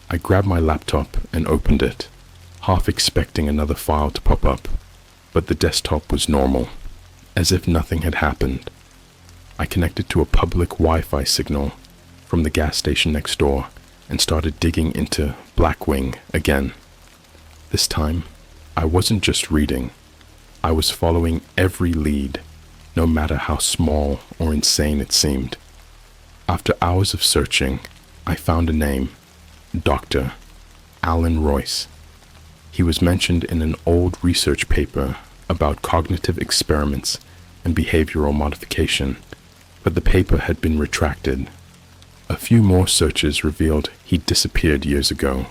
I grabbed my laptop and opened it, half expecting another file to pop up, but the desktop was normal, as if nothing had happened. I connected to a public Wi-Fi signal from the gas station next door and started digging into Blackwing again. This time, I wasn't just reading. I was following every lead, no matter how small or insane it seemed. After hours of searching, I found a name, Dr. Alan Royce. He was mentioned in an old research paper about cognitive experiments and behavioral modification, but the paper had been retracted. A few more searches revealed he'd disappeared years ago,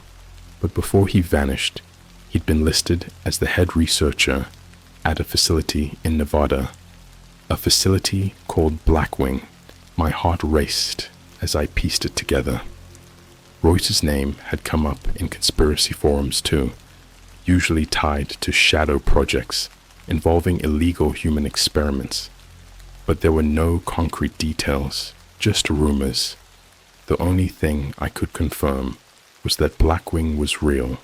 but before he vanished, he'd been listed as the head researcher at a facility in Nevada, a facility called Blackwing. My heart raced as I pieced it together. Royce's name had come up in conspiracy forums too, usually tied to shadow projects involving illegal human experiments. But there were no concrete details, just rumors. The only thing I could confirm was that Blackwing was real,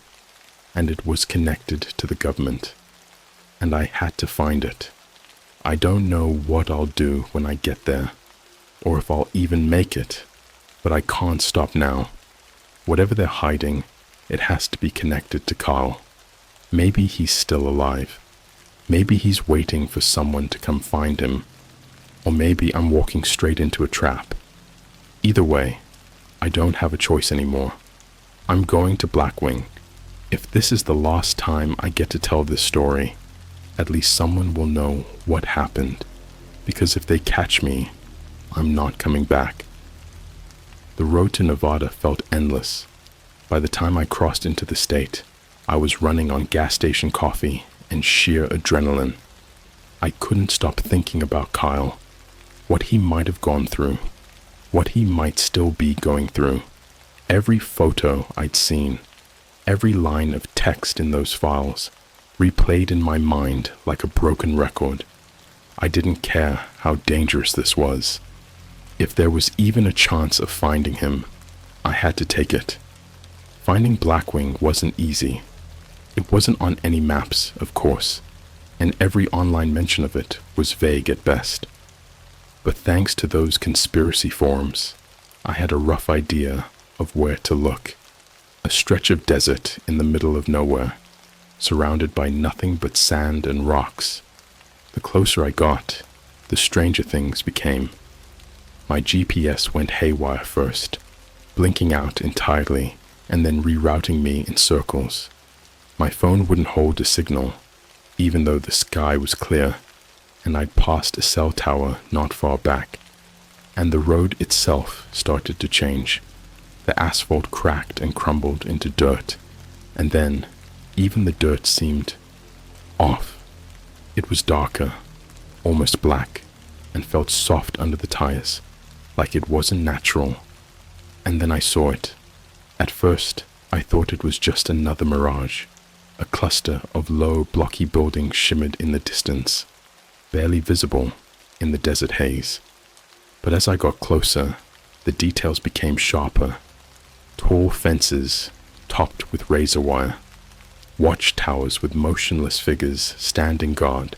and it was connected to the government, and I had to find it. I don't know what I'll do when I get there, or if I'll even make it, but I can't stop now. Whatever they're hiding, it has to be connected to Carl. Maybe he's still alive. Maybe he's waiting for someone to come find him, or maybe I'm walking straight into a trap. Either way, I don't have a choice anymore. I'm going to Blackwing. If this is the last time I get to tell this story, at least someone will know what happened, because if they catch me, I'm not coming back. The road to Nevada felt endless. By the time I crossed into the state, I was running on gas station coffee and sheer adrenaline. I couldn't stop thinking about Kyle, what he might have gone through, what he might still be going through. Every photo I'd seen, every line of text in those files, replayed in my mind like a broken record. I didn't care how dangerous this was. If there was even a chance of finding him, I had to take it. Finding Blackwing wasn't easy. It wasn't on any maps, of course, and every online mention of it was vague at best. But thanks to those conspiracy forums, I had a rough idea of where to look. A stretch of desert in the middle of nowhere, surrounded by nothing but sand and rocks. The closer I got, the stranger things became. My GPS went haywire first, blinking out entirely and then rerouting me in circles. My phone wouldn't hold a signal, even though the sky was clear, and I'd passed a cell tower not far back, and the road itself started to change. The asphalt cracked and crumbled into dirt, and then even the dirt seemed off. It was darker, almost black, and felt soft under the tires, like it wasn't natural. And then I saw it. At first, I thought it was just another mirage. A cluster of low, blocky buildings shimmered in the distance, barely visible in the desert haze. But as I got closer, the details became sharper. Tall fences topped with razor wire, watchtowers with motionless figures standing guard,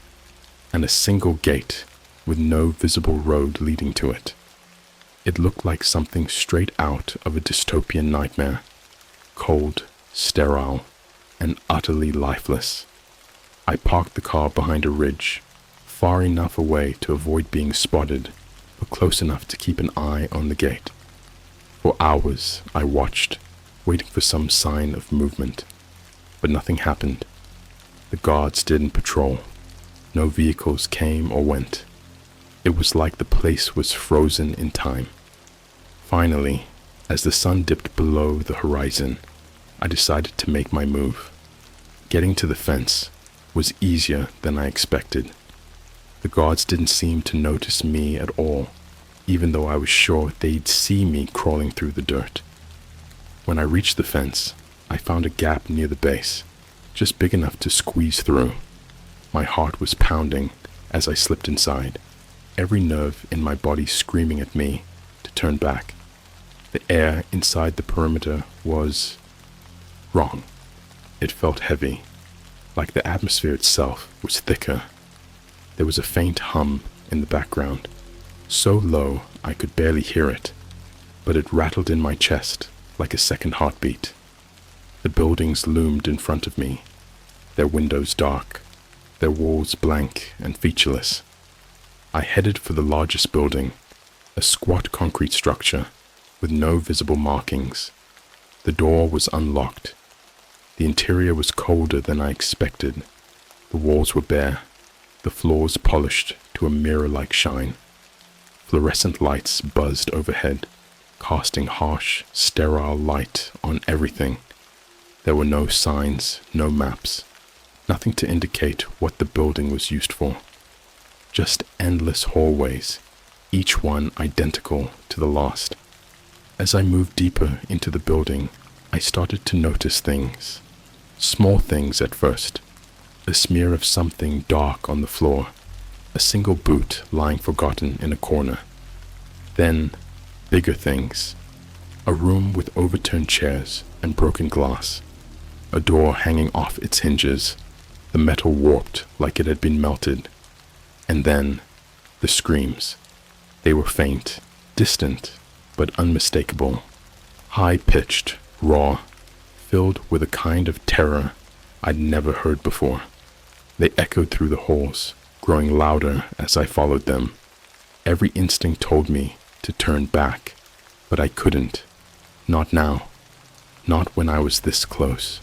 and a single gate with no visible road leading to it. It looked like something straight out of a dystopian nightmare, cold, sterile, and utterly lifeless. I parked the car behind a ridge, far enough away to avoid being spotted, but close enough to keep an eye on the gate. For hours I watched, waiting for some sign of movement, but nothing happened. The guards didn't patrol. No vehicles came or went. It was like the place was frozen in time. Finally, as the sun dipped below the horizon, I decided to make my move. Getting to the fence was easier than I expected. The guards didn't seem to notice me at all, even though I was sure they'd see me crawling through the dirt. When I reached the fence, I found a gap near the base, just big enough to squeeze through. My heart was pounding as I slipped inside, every nerve in my body screaming at me to turn back. The air inside the perimeter was wrong. It felt heavy, like the atmosphere itself was thicker. There was a faint hum in the background, so low I could barely hear it, but it rattled in my chest like a second heartbeat. The buildings loomed in front of me, their windows dark, their walls blank and featureless. I headed for the largest building, a squat concrete structure with no visible markings. The door was unlocked. The interior was colder than I expected. The walls were bare, the floors polished to a mirror-like shine. Fluorescent lights buzzed overhead, casting harsh, sterile light on everything. There were no signs, no maps, nothing to indicate what the building was used for. Just endless hallways, each one identical to the last. As I moved deeper into the building, I started to notice things. Small things at first. A smear of something dark on the floor. A single boot lying forgotten in a corner. Then, bigger things. A room with overturned chairs and broken glass. A door hanging off its hinges, the metal warped like it had been melted. And then, the screams. They were faint, distant, but unmistakable. High-pitched, raw, filled with a kind of terror I'd never heard before. They echoed through the halls, growing louder as I followed them. Every instinct told me to turn back, but I couldn't. Not now. Not when I was this close.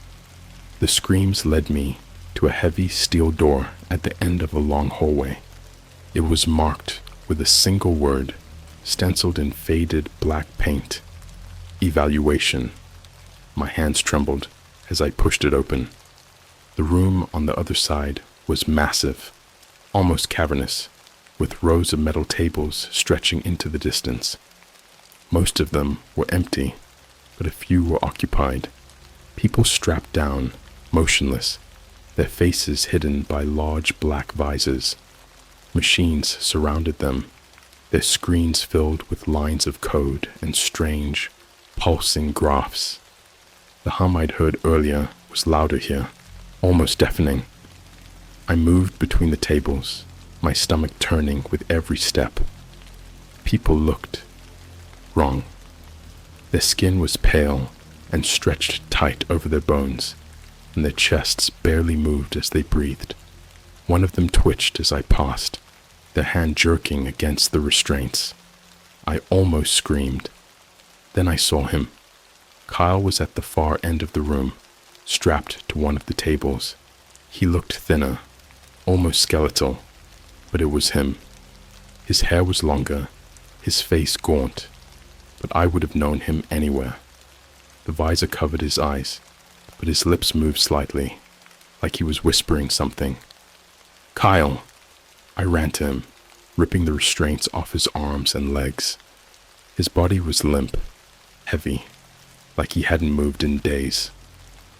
The screams led me to a heavy steel door at the end of a long hallway. It was marked with a single word, stenciled in faded black paint. Evaluation. My hands trembled as I pushed it open. The room on the other side was massive, almost cavernous, with rows of metal tables stretching into the distance. Most of them were empty, but a few were occupied. People strapped down, motionless, their faces hidden by large black visors. Machines surrounded them, their screens filled with lines of code and strange, pulsing graphs. The hum I'd heard earlier was louder here, almost deafening. I moved between the tables, my stomach turning with every step. People looked wrong. Their skin was pale and stretched tight over their bones, and their chests barely moved as they breathed. One of them twitched as I passed, their hand jerking against the restraints. I almost screamed. Then I saw him. Kyle was at the far end of the room, strapped to one of the tables. He looked thinner, almost skeletal, but it was him. His hair was longer, his face gaunt, but I would have known him anywhere. The visor covered his eyes, but his lips moved slightly, like he was whispering something. Kyle! I ran to him, ripping the restraints off his arms and legs. His body was limp, heavy, like he hadn't moved in days.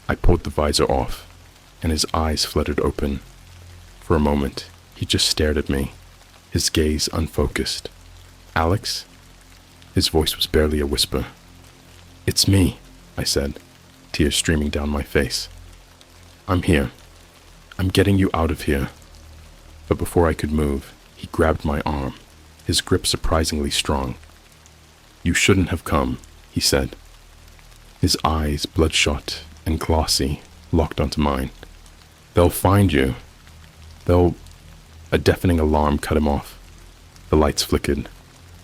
I pulled the visor off, and his eyes fluttered open. For a moment, he just stared at me, his gaze unfocused. Alex? His voice was barely a whisper. It's me, I said, tears streaming down my face. I'm here. I'm getting you out of here. But before I could move, he grabbed my arm, his grip surprisingly strong. You shouldn't have come, he said. His eyes, bloodshot and glossy, locked onto mine. They'll find you. A deafening alarm cut him off. The lights flickered,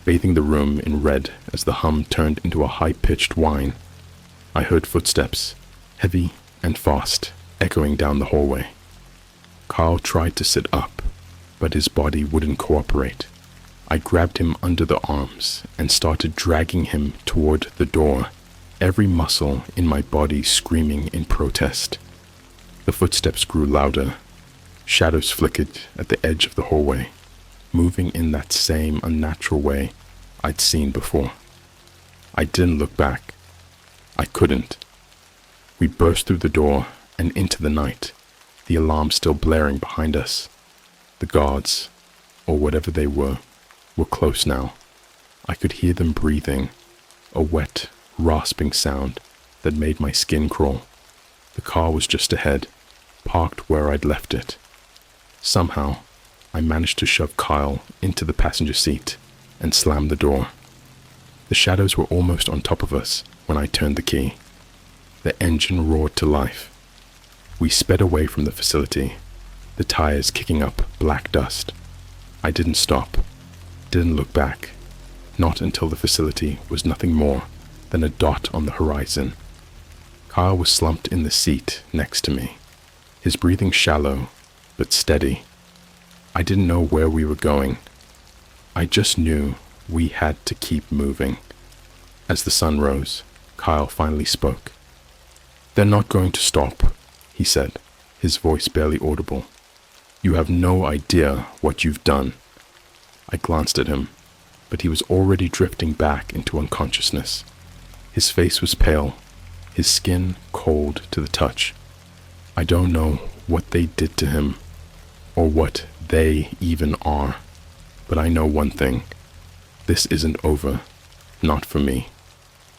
bathing the room in red as the hum turned into a high-pitched whine. I heard footsteps, heavy and fast, echoing down the hallway. Carl tried to sit up, but his body wouldn't cooperate. I grabbed him under the arms and started dragging him toward the door, every muscle in my body screaming in protest. The footsteps grew louder. Shadows flickered at the edge of the hallway, moving in that same unnatural way I'd seen before. I didn't look back. I couldn't. We burst through the door and into the night, the alarm still blaring behind us. The guards, or whatever they were close now. I could hear them breathing, a wet, rasping sound that made my skin crawl. The car was just ahead, parked where I'd left it. Somehow, I managed to shove Kyle into the passenger seat and slam the door. The shadows were almost on top of us when I turned the key. The engine roared to life. We sped away from the facility, the tires kicking up black dust. I didn't stop, didn't look back, not until the facility was nothing more than a dot on the horizon. Kyle was slumped in the seat next to me, his breathing shallow but steady. I didn't know where we were going. I just knew We had to keep moving. As the sun rose, Kyle finally spoke. "They're not going to stop," he said, his voice barely audible. "You have no idea what you've done." I glanced at him, but he was already drifting back into unconsciousness. His face was pale, his skin cold to the touch. I don't know what they did to him, or what they even are, but I know one thing. This isn't over. Not for me,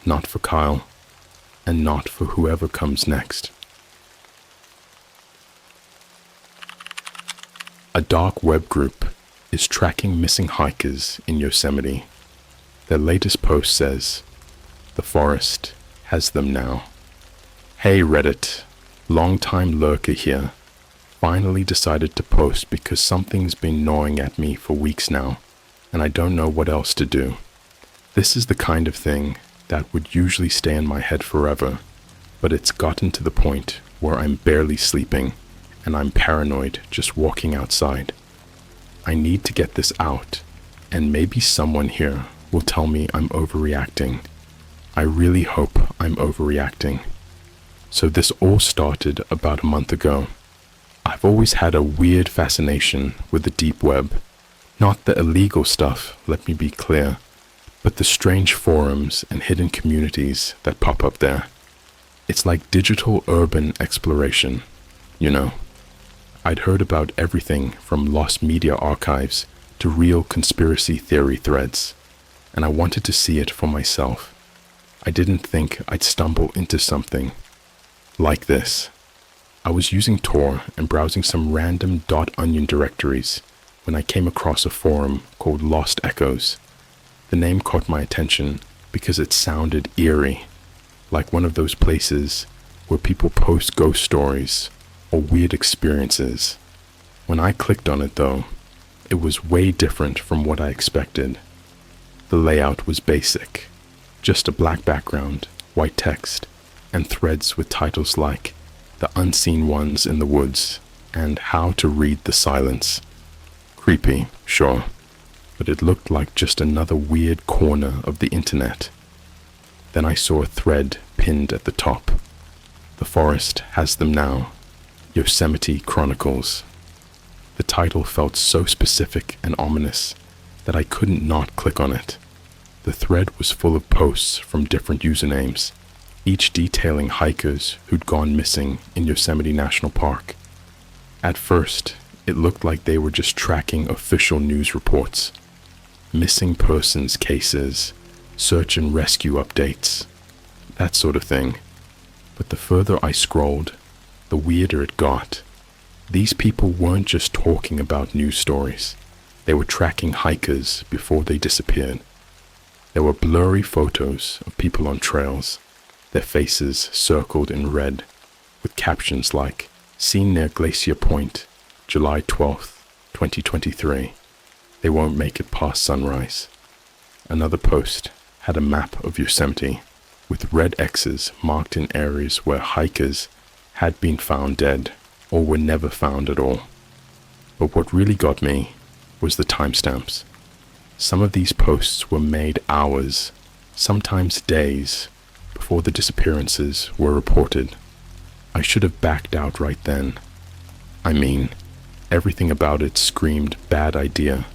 not for Kyle, and not for whoever comes next. A dark web group is tracking missing hikers in Yosemite. Their latest post says, "The forest has them now." Hey Reddit, long-time lurker here. Finally decided to post because something's been gnawing at me for weeks now, and I don't know what else to do. This is the kind of thing that would usually stay in my head forever, but it's gotten to the point where I'm barely sleeping, and I'm paranoid just walking outside. I need to get this out, and maybe someone here will tell me I'm overreacting. I really hope I'm overreacting. So this all started about a month ago. I've always had a weird fascination with the deep web. Not the illegal stuff, let me be clear, but the strange forums and hidden communities that pop up there. It's like digital urban exploration, you know. I'd heard about everything from lost media archives to real conspiracy theory threads, and I wanted to see it for myself. I didn't think I'd stumble into something like this. I was using Tor and browsing some random .onion directories when I came across a forum called Lost Echoes. The name caught my attention because it sounded eerie, like one of those places where people post ghost stories or weird experiences. When I clicked on it though, it was way different from what I expected. The layout was basic, just a black background, white text, and threads with titles like "The Unseen Ones in the Woods" and "How to Read the Silence." Creepy, sure, but it looked like just another weird corner of the internet. Then I saw a thread pinned at the top. "The forest has them now. Yosemite Chronicles." The title felt so specific and ominous that I couldn't not click on it. The thread was full of posts from different usernames, each detailing hikers who'd gone missing in Yosemite National Park. At first, it looked like they were just tracking official news reports, missing persons cases, search and rescue updates, that sort of thing. But the further I scrolled, the weirder it got. These people weren't just talking about news stories. They were tracking hikers before they disappeared. There were blurry photos of people on trails, their faces circled in red, with captions like, "Seen near Glacier Point, July 12th, 2023. They won't make it past sunrise." Another post had a map of Yosemite, with red X's marked in areas where hikers had been found dead or were never found at all. But what really got me was the timestamps. Some of these posts were made hours, sometimes days, before the disappearances were reported. I should have backed out right then. I mean, everything about it screamed bad idea,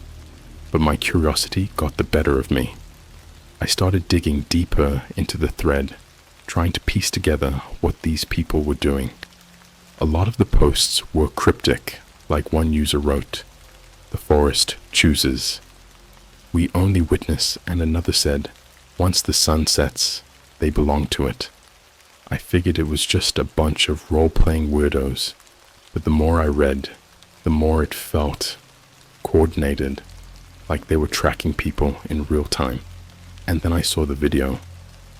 but my curiosity got the better of me. I started digging deeper into the thread, trying to piece together what these people were doing. A lot of the posts were cryptic, like one user wrote, "The forest chooses. We only witness," and another said, "Once the sun sets, they belong to it." I figured it was just a bunch of role-playing weirdos, but the more I read, the more it felt coordinated, like they were tracking people in real time. And then I saw the video.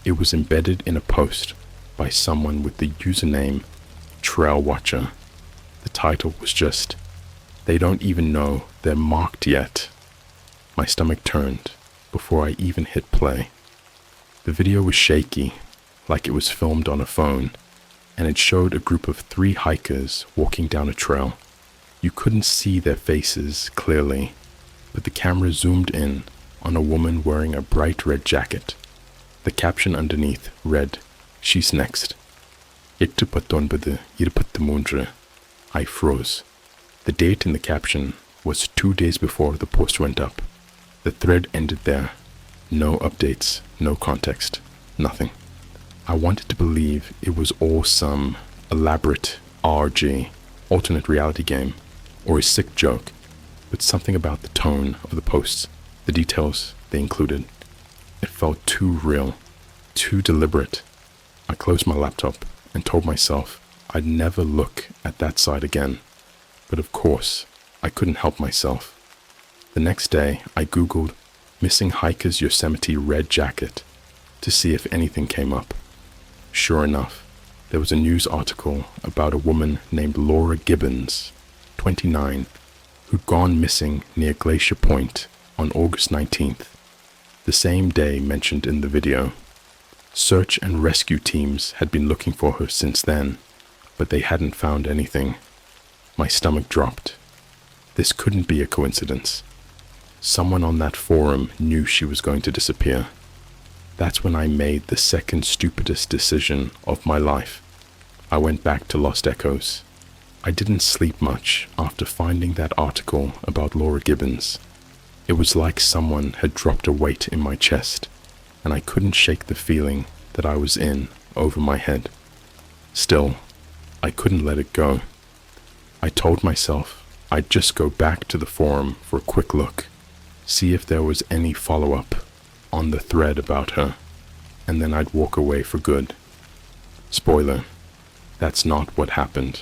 It was embedded in a post by someone with the username Trail Watcher. The title was just, "They don't even know they're marked yet." My stomach turned before I even hit play. The video was shaky, like it was filmed on a phone, and it showed a group of 3 hikers walking down a trail. You couldn't see their faces clearly, but the camera zoomed in on a woman wearing a bright red jacket. The caption underneath read, "She's next." I froze. The date in the caption was 2 days before the post went up. The thread ended there. No updates, no context, nothing. I wanted to believe it was all some elaborate RG, alternate reality game, or a sick joke, but something about the tone of the posts, the details they included, it felt too real, too deliberate. I closed my laptop and told myself I'd never look at that site again, but of course, I couldn't help myself. The next day, I Googled missing hiker's Yosemite red jacket to see if anything came up. Sure enough, there was a news article about a woman named Laura Gibbons, 29, who'd gone missing near Glacier Point on August 19th, the same day mentioned in the video. Search and rescue teams had been looking for her since then, but they hadn't found anything. My stomach dropped. This couldn't be a coincidence. Someone on that forum knew she was going to disappear. That's when I made the second stupidest decision of my life. I went back to Lost Echoes. I didn't sleep much after finding that article about Laura Gibbons. It was like someone had dropped a weight in my chest, and I couldn't shake the feeling that I was in over my head. Still, I couldn't let it go. I told myself I'd just go back to the forum for a quick look, see if there was any follow-up on the thread about her, and then I'd walk away for good. Spoiler, that's not what happened.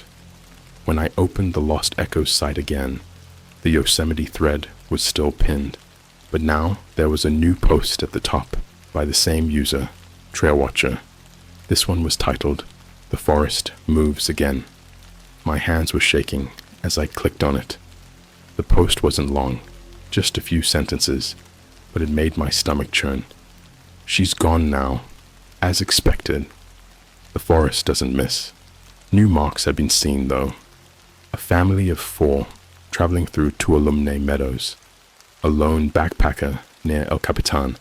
When I opened the Lost Echoes site again, the Yosemite thread was still pinned, but now there was a new post at the top by the same user, Trailwatcher. This one was titled, "The Forest Moves Again." My hands were shaking as I clicked on it. The post wasn't long, just a few sentences, but it made my stomach churn. She's gone now, as expected. The forest doesn't miss. New marks had been seen though. A family of 4 traveling through Tuolumne Meadows. A lone backpacker near El Capitan.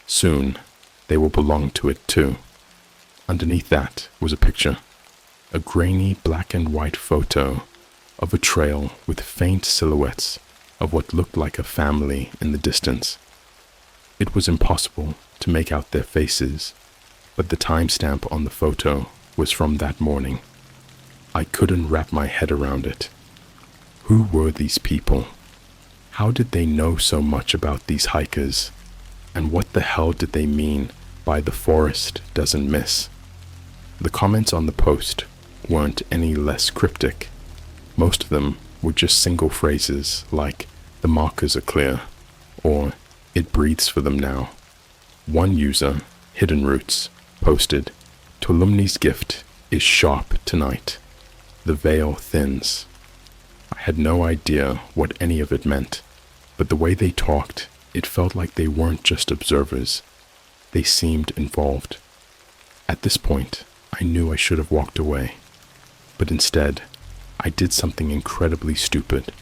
Soon, they will belong to it too. Underneath that was a picture. A grainy black and white photo of a trail with faint silhouettes of what looked like a family in the distance. It was impossible to make out their faces, but the timestamp on the photo was from that morning. I couldn't wrap my head around it. Who were these people? How did they know so much about these hikers? And what the hell did they mean by "the forest doesn't miss"? The comments on the post weren't any less cryptic. Most of them were just single phrases like, "the markers are clear," or "it breathes for them now." One user, Hidden Roots, posted, "Tuolumne's gift is sharp tonight. The veil thins." I had no idea what any of it meant, but the way they talked, it felt like they weren't just observers. They seemed involved. At this point, I knew I should have walked away. But instead, I did something incredibly stupid.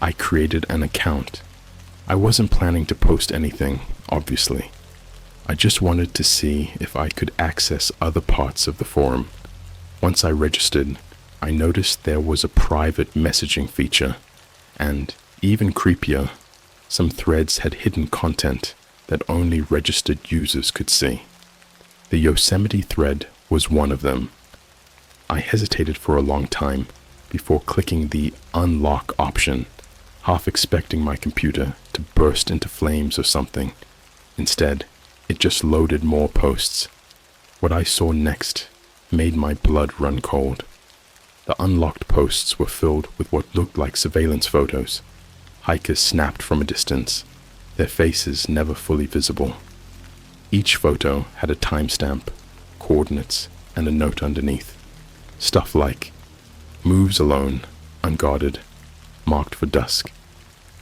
I created an account. I wasn't planning to post anything, obviously. I just wanted to see if I could access other parts of the forum. Once I registered, I noticed there was a private messaging feature, and, even creepier, some threads had hidden content that only registered users could see. The Yosemite thread was one of them. I hesitated for a long time before clicking the unlock option, half expecting my computer to burst into flames or something. Instead, it just loaded more posts. What I saw next made my blood run cold. The unlocked posts were filled with what looked like surveillance photos, hikers snapped from a distance, their faces never fully visible. Each photo had a timestamp, coordinates, and a note underneath. Stuff like, "moves alone, unguarded, marked for dusk."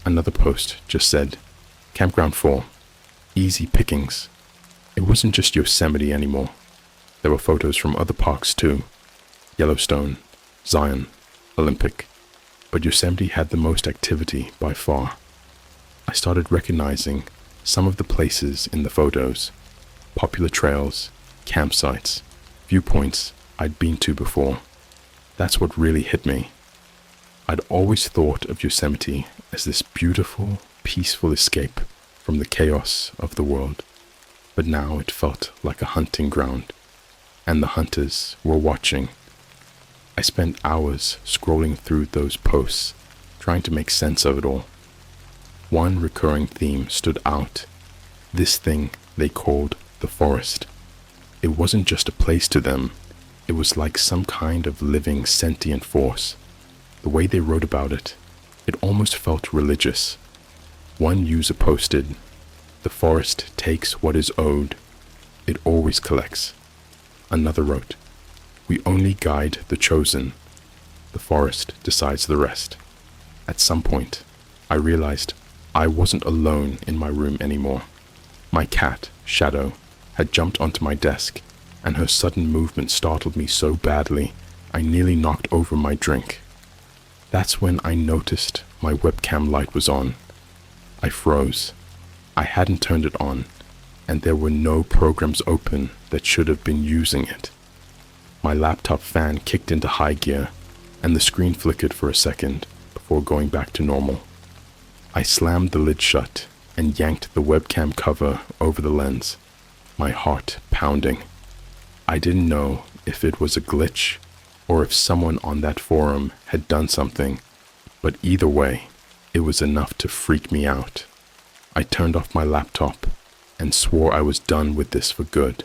Another post just said, "Campground 4, easy pickings." It wasn't just Yosemite anymore. There were photos from other parks too. Yellowstone, Zion, Olympic. But Yosemite had the most activity by far. I started recognizing Some of the places in the photos, popular trails, campsites, viewpoints I'd been to before. That's what really hit me. I'd always thought of Yosemite as this beautiful, peaceful escape from the chaos of the world, but now it felt like a hunting ground, and the hunters were watching. I spent hours scrolling through those posts, trying to make sense of it all. One recurring theme stood out, this thing they called the forest. It wasn't just a place to them, it was like some kind of living sentient force. The way they wrote about it, it almost felt religious. One user posted, "The forest takes what is owed. It always collects." Another wrote, "We only guide the chosen. The forest decides the rest." At some point, I realized I wasn't alone in my room anymore. My cat, Shadow, had jumped onto my desk, and her sudden movement startled me so badly I nearly knocked over my drink. That's when I noticed my webcam light was on. I froze. I hadn't turned it on, and there were no programs open that should have been using it. My laptop fan kicked into high gear, and the screen flickered for a second before going back to normal. I slammed the lid shut and yanked the webcam cover over the lens, my heart pounding. I didn't know if it was a glitch or if someone on that forum had done something, but either way, it was enough to freak me out. I turned off my laptop and swore I was done with this for good.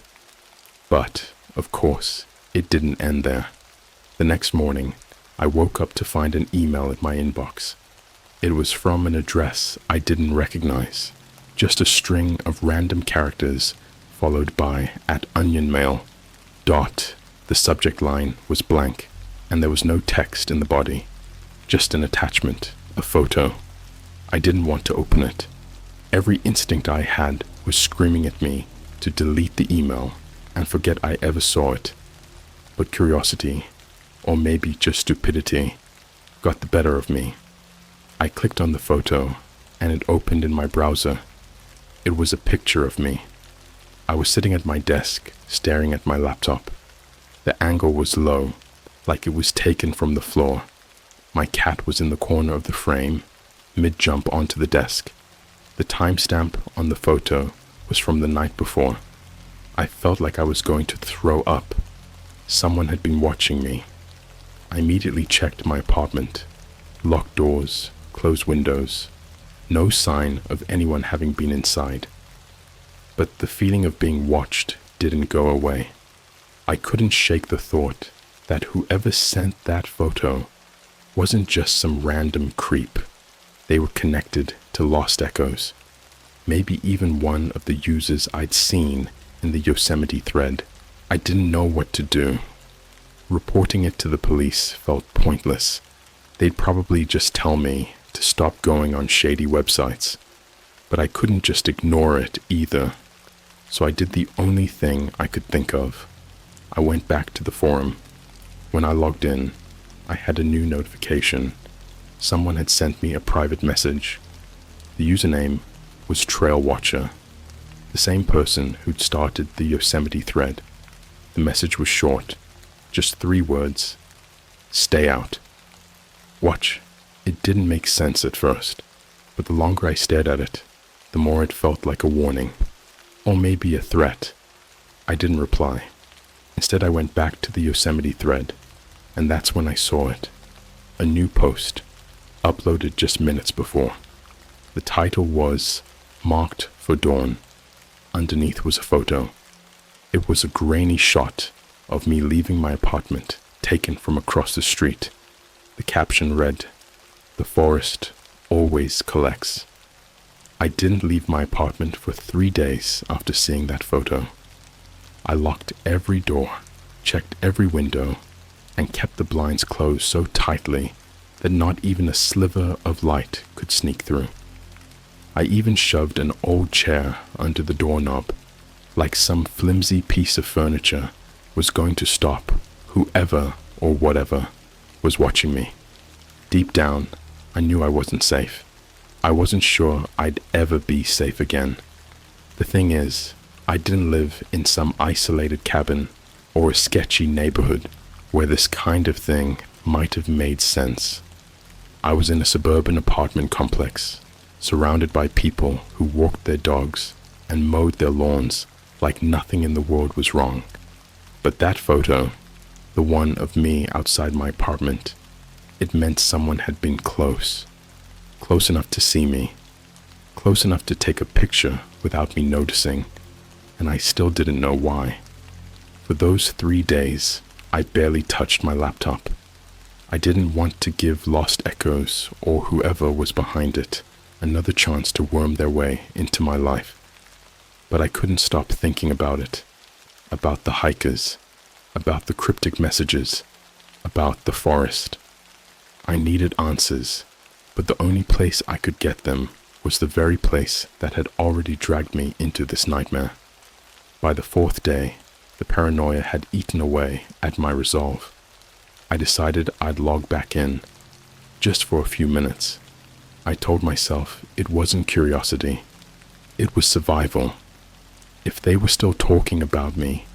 But, of course, it didn't end there. The next morning, I woke up to find an email in my inbox. It was from an address I didn't recognize, just a string of random characters followed by @onionmail. The subject line was blank, and there was no text in the body, just an attachment, a photo. I didn't want to open it. Every instinct I had was screaming at me to delete the email and forget I ever saw it. But curiosity, or maybe just stupidity, got the better of me. I clicked on the photo, and it opened in my browser. It was a picture of me. I was sitting at my desk, staring at my laptop. The angle was low, like it was taken from the floor. My cat was in the corner of the frame, mid-jump onto the desk. The timestamp on the photo was from the night before. I felt like I was going to throw up. Someone had been watching me. I immediately checked my apartment. Locked doors, closed windows. No sign of anyone having been inside. But the feeling of being watched didn't go away. I couldn't shake the thought that whoever sent that photo wasn't just some random creep. They were connected to Lost Echoes. Maybe even one of the users I'd seen in the Yosemite thread. I didn't know what to do. Reporting it to the police felt pointless. They'd probably just tell me to stop going on shady websites. But I couldn't just ignore it either. So I did the only thing I could think of. I went back to the forum. When I logged in, I had a new notification. Someone had sent me a private message. The username was Trail Watcher, the same person who'd started the Yosemite thread. The message was short, just 3 words: stay out. Watch. It didn't make sense at first, but the longer I stared at it, the more it felt like a warning, or maybe a threat. I didn't reply. Instead, I went back to the Yosemite thread, and that's when I saw it. A new post, uploaded just minutes before. The title was Marked for Dawn. Underneath was a photo. It was a grainy shot of me leaving my apartment, taken from across the street. The caption read, "The forest always collects." I didn't leave my apartment for 3 days after seeing that photo. I locked every door, checked every window, and kept the blinds closed so tightly that not even a sliver of light could sneak through. I even shoved an old chair under the doorknob, like some flimsy piece of furniture was going to stop whoever or whatever was watching me. Deep down, I knew I wasn't safe. I wasn't sure I'd ever be safe again. The thing is, I didn't live in some isolated cabin or a sketchy neighborhood where this kind of thing might have made sense. I was in a suburban apartment complex, surrounded by people who walked their dogs and mowed their lawns like nothing in the world was wrong. But that photo, the one of me outside my apartment, it meant someone had been close enough to see me, close enough to take a picture without me noticing, and I still didn't know why. For those 3 days, I barely touched my laptop. I didn't want to give Lost Echoes or whoever was behind it another chance to worm their way into my life. But I couldn't stop thinking about it, about the hikers, about the cryptic messages, about the forest. I needed answers, but the only place I could get them was the very place that had already dragged me into this nightmare. By the 4th day, the paranoia had eaten away at my resolve. I decided I'd log back in, just for a few minutes. I told myself it wasn't curiosity, it was survival. If they were still talking about me,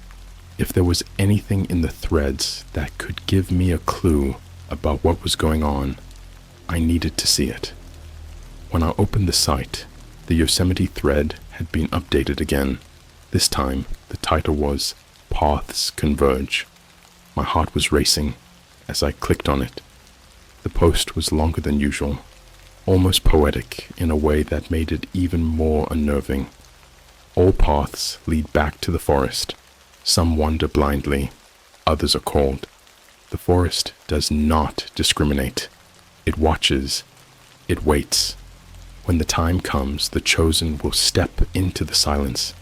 if there was anything in the threads that could give me a clue about what was going on, I needed to see it. When I opened the site, the Yosemite thread had been updated again. This time, the title was Paths Converge. My heart was racing as I clicked on it. The post was longer than usual, almost poetic in a way that made it even more unnerving. All paths lead back to the forest. Some wander blindly, others are called. The forest does not discriminate. It watches, it waits. When the time comes, the chosen will step into the silence,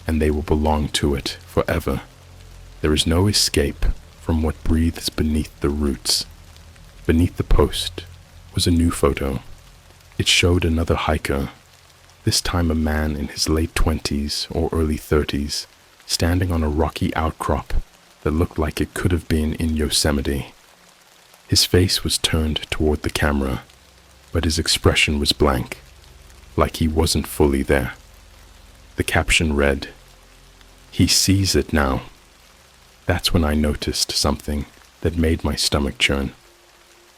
and they will belong to it forever. There is no escape from what breathes beneath the roots. Beneath the post was a new photo. It showed another hiker, this time a man in his late 20s or early 30s, standing on a rocky outcrop that looked like it could have been in Yosemite. His face was turned toward the camera, but his expression was blank, like he wasn't fully there. The caption read, "He sees it now." That's when I noticed something that made my stomach churn.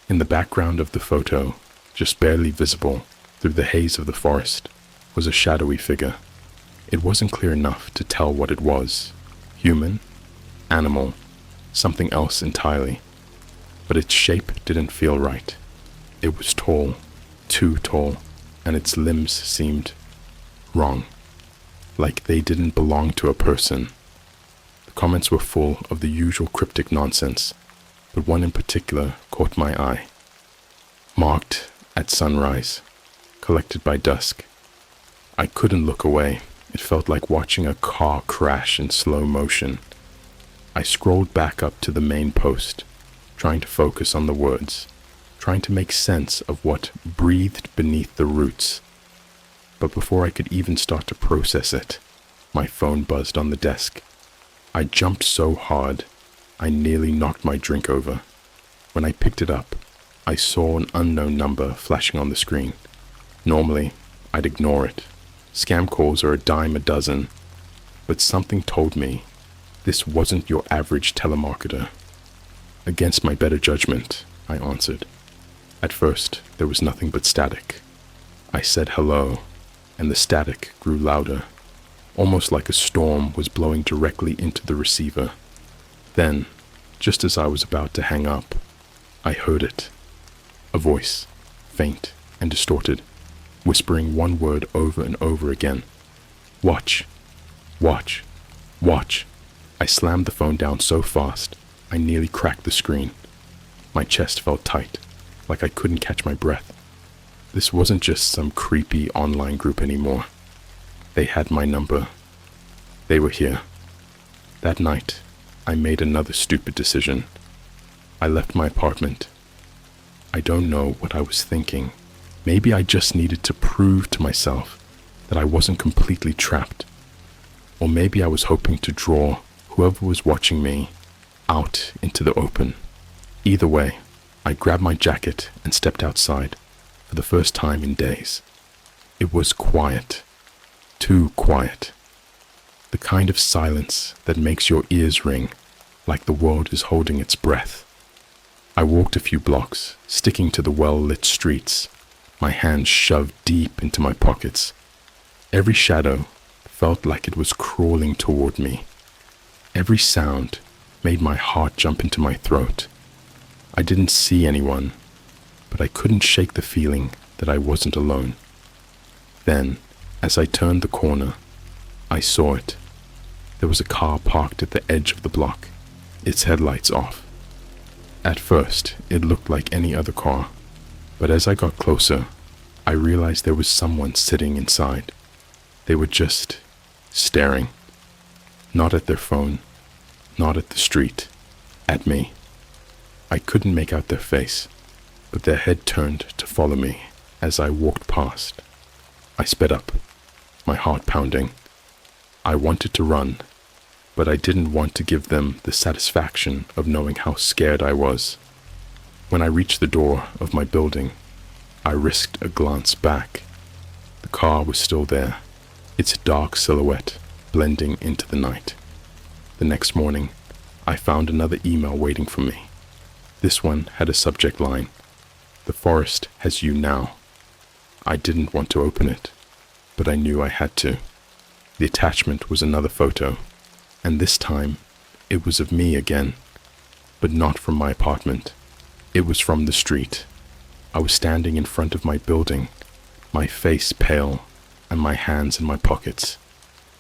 In the background of the photo, just barely visible through the haze of the forest, was a shadowy figure. It wasn't clear enough to tell what it was. Human, animal, something else entirely. But its shape didn't feel right. It was tall, too tall, and its limbs seemed wrong, like they didn't belong to a person. The comments were full of the usual cryptic nonsense, but one in particular caught my eye. Marked at sunrise, collected by dusk. I couldn't look away. It felt like watching a car crash in slow motion. I scrolled back up to the main post, trying to focus on the words, trying to make sense of what breathed beneath the roots. But before I could even start to process it, my phone buzzed on the desk. I jumped so hard, I nearly knocked my drink over. When I picked it up, I saw an unknown number flashing on the screen. Normally, I'd ignore it. Scam calls are a dime a dozen. But something told me this wasn't your average telemarketer. Against my better judgment, I answered. At first, there was nothing but static. I said hello, and the static grew louder, almost like a storm was blowing directly into the receiver. Then, just as I was about to hang up, I heard it. A voice, faint and distorted, whispering one word over and over again. Watch, watch, watch. I slammed the phone down so fast, I nearly cracked the screen. My chest felt tight, like I couldn't catch my breath. This wasn't just some creepy online group anymore. They had my number. They were here. That night, I made another stupid decision. I left my apartment. I don't know what I was thinking. Maybe I just needed to prove to myself that I wasn't completely trapped. Or maybe I was hoping to draw whoever was watching me out into the open. Either way, I grabbed my jacket and stepped outside for the first time in days. It was quiet. Too quiet. The kind of silence that makes your ears ring like the world is holding its breath. I walked a few blocks, sticking to the well-lit streets, my hands shoved deep into my pockets. Every shadow felt like it was crawling toward me. Every sound made my heart jump into my throat. I didn't see anyone, but I couldn't shake the feeling that I wasn't alone. Then, as I turned the corner, I saw it. There was a car parked at the edge of the block, its headlights off. At first, it looked like any other car, but as I got closer, I realized there was someone sitting inside. They were just staring. Not at their phone, not at the street, at me. I couldn't make out their face, but their head turned to follow me as I walked past. I sped up, my heart pounding. I wanted to run, but I didn't want to give them the satisfaction of knowing how scared I was. When I reached the door of my building, I risked a glance back. The car was still there, its dark silhouette blending into the night. The next morning, I found another email waiting for me. This one had a subject line, "The forest has you now." I didn't want to open it, but I knew I had to. The attachment was another photo, and this time it was of me again, but not from my apartment. It was from the street. I was standing in front of my building, my face pale and my hands in my pockets.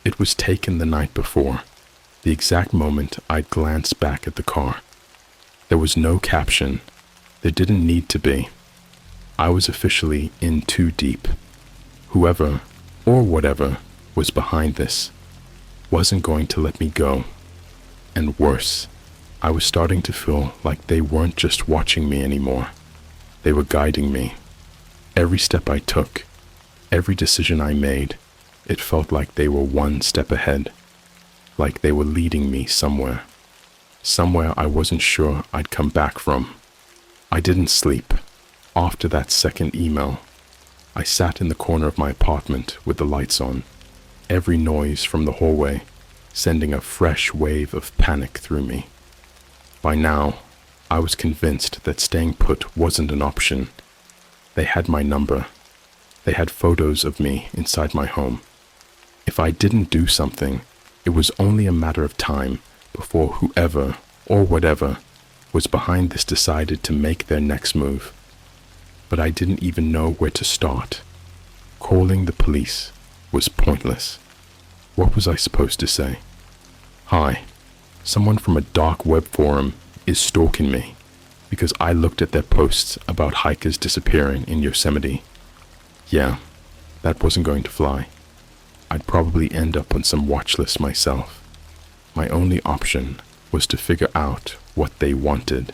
It was taken the night before, the exact moment I'd glanced back at the car. There was no caption. There didn't need to be. I was officially in too deep. Whoever or whatever was behind this wasn't going to let me go. And worse, I was starting to feel like they weren't just watching me anymore. They were guiding me. Every step I took, every decision I made, it felt like they were one step ahead, like they were leading me somewhere I wasn't sure I'd come back from. I didn't sleep. After that second email, I sat in the corner of my apartment with the lights on, every noise from the hallway sending a fresh wave of panic through me. By now, I was convinced that staying put wasn't an option. They had my number. They had photos of me inside my home. If I didn't do something, it was only a matter of time before whoever or whatever was behind this decided to make their next move. But I didn't even know where to start. Calling the police was pointless. What was I supposed to say? "Hi, someone from a dark web forum is stalking me because I looked at their posts about hikers disappearing in Yosemite." Yeah, that wasn't going to fly. I'd probably end up on some watch list myself. My only option was to figure out what they wanted.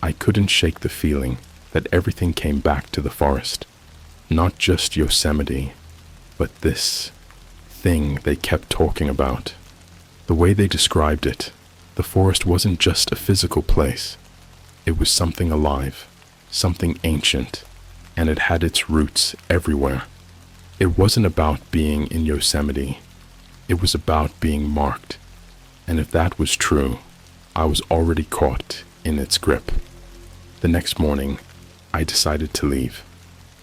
I couldn't shake the feeling that everything came back to the forest. Not just Yosemite, but this thing they kept talking about. The way they described it, the forest wasn't just a physical place. It was something alive, something ancient, and it had its roots everywhere. It wasn't about being in Yosemite. It was about being marked. And if that was true, I was already caught in its grip. The next morning, I decided to leave.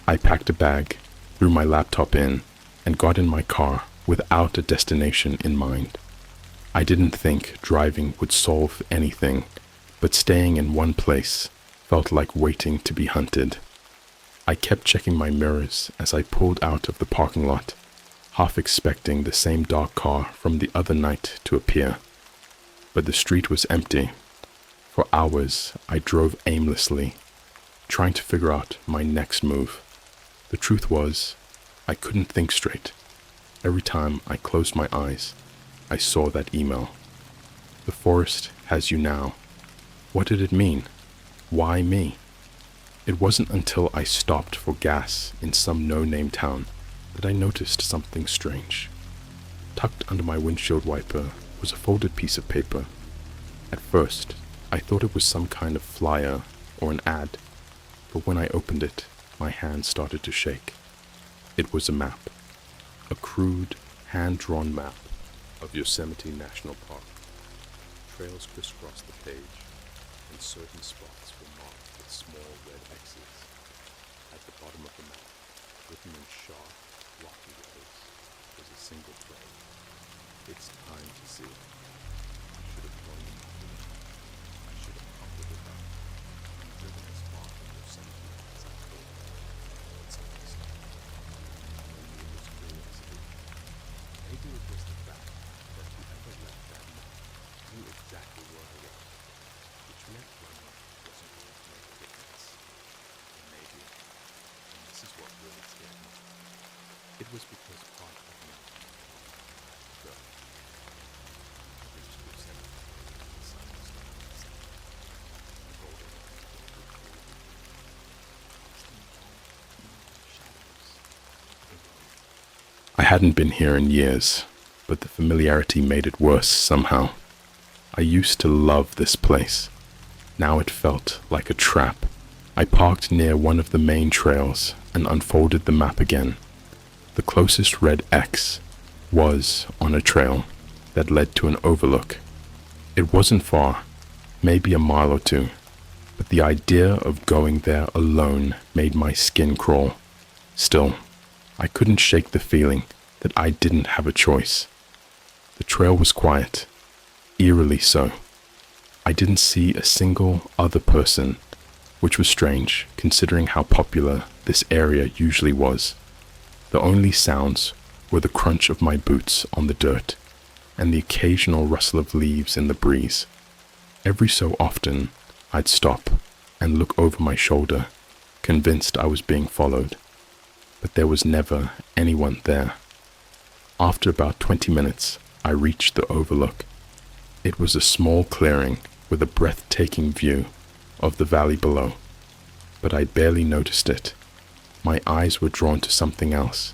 I packed a bag, threw my laptop in, and got in my car without a destination in mind. I didn't think driving would solve anything, but staying in one place felt like waiting to be hunted. I kept checking my mirrors as I pulled out of the parking lot, half expecting the same dark car from the other night to appear. But the street was empty. For hours, I drove aimlessly, trying to figure out my next move. The truth was, I couldn't think straight. Every time I closed my eyes, I saw that email. "The forest has you now." What did it mean? Why me? It wasn't until I stopped for gas in some no-name town that I noticed something strange. Tucked under my windshield wiper was a folded piece of paper. At first, I thought it was some kind of flyer or an ad, but when I opened it, my hand started to shake. It was a map. A crude, hand-drawn map of Yosemite National Park. Trails crisscross the page, and certain spots were marked with small red X's. At the bottom of the map, written in sharp, blocky letters, was a single phrase. It's time to see it. I should have known it. I should have crumpled it up and driven as far from Yosemite as I could. But something stopped me. Maybe it was curiosity. Maybe it was the fact that whoever left that map knew exactly where I was, which meant running wasn't going to make a difference. And maybe, and this is what really scared me, it was because part of me had to go. I reached Yosemite, the sun was starting to set. The golden light filtered through the trees, casting long, shadows around me. I hadn't been here in years, but the familiarity made it worse somehow. I used to love this place. Now it felt like a trap. I parked near one of the main trails and unfolded the map again. The closest red X was on a trail that led to an overlook. It wasn't far, maybe a mile or two, but the idea of going there alone made my skin crawl. Still, I couldn't shake the feeling that I didn't have a choice. The trail was quiet, eerily so. I didn't see a single other person, which was strange considering how popular this area usually was. The only sounds were the crunch of my boots on the dirt and the occasional rustle of leaves in the breeze. Every so often, I'd stop and look over my shoulder, convinced I was being followed. But there was never anyone there. After about 20 minutes, I reached the overlook. It was a small clearing with a breathtaking view of the valley below, but I barely noticed it. My eyes were drawn to something else,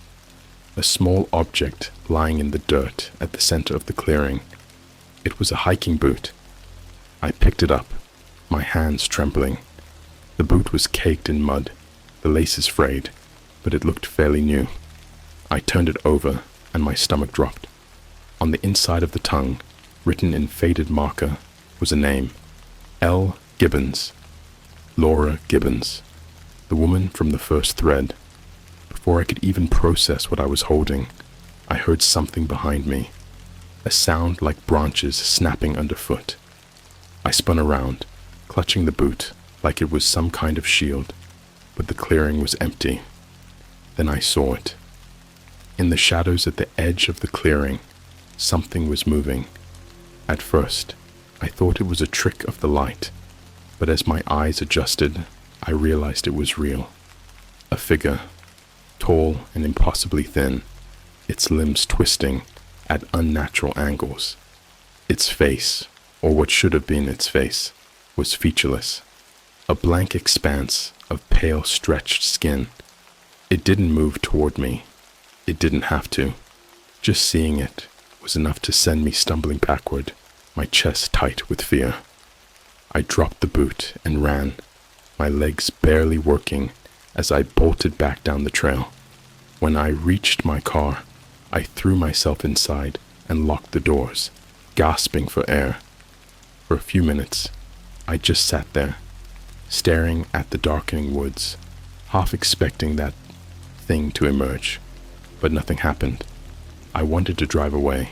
a small object lying in the dirt at the center of the clearing. It was a hiking boot. I picked it up, my hands trembling. The boot was caked in mud, the laces frayed, but it looked fairly new. I turned it over and my stomach dropped. On the inside of the tongue, written in faded marker, was a name, L. Gibbons, Laura Gibbons, the woman from the first thread. Before I could even process what I was holding, I heard something behind me, a sound like branches snapping underfoot. I spun around, clutching the boot like it was some kind of shield, but the clearing was empty. Then I saw it. In the shadows at the edge of the clearing, something was moving. At first, I thought it was a trick of the light, but as my eyes adjusted, I realized it was real. A figure, tall and impossibly thin, its limbs twisting at unnatural angles. Its face, or what should have been its face, was featureless, a blank expanse of pale stretched skin. It didn't move toward me. It didn't have to. Just seeing it was enough to send me stumbling backward, my chest tight with fear. I dropped the boot and ran, my legs barely working as I bolted back down the trail. When I reached my car, I threw myself inside and locked the doors, gasping for air. For a few minutes, I just sat there, staring at the darkening woods, half expecting that thing to emerge, but nothing happened. I wanted to drive away,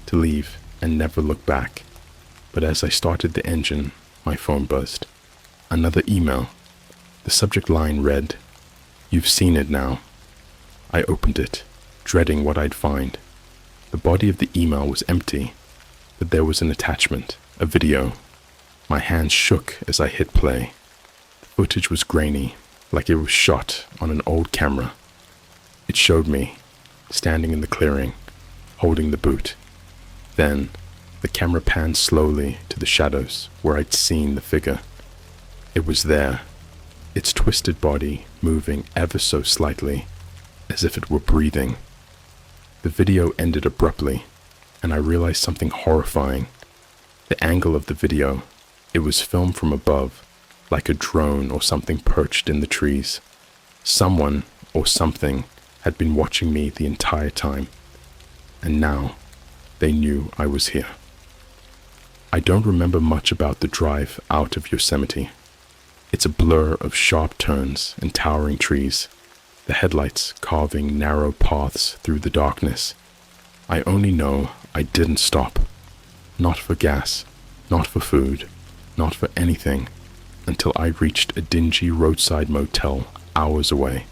to leave and never look back, but as I started the engine, my phone buzzed. Another email. The subject line read, "You've seen it now." I opened it, dreading what I'd find. The body of the email was empty, but there was an attachment, a video. My hands shook as I hit play. The footage was grainy, like it was shot on an old camera. It showed me, standing in the clearing, holding the boot. Then, the camera panned slowly to the shadows where I'd seen the figure. It was there, its twisted body moving ever so slightly, as if it were breathing. The video ended abruptly, and I realized something horrifying. The angle of the video, it was filmed from above, like a drone or something perched in the trees. Someone or something had been watching me the entire time, and now they knew I was here. I don't remember much about the drive out of Yosemite. It's a blur of sharp turns and towering trees, the headlights carving narrow paths through the darkness. I only know I didn't stop. Not for gas, not for food, not for anything, until I reached a dingy roadside motel hours away.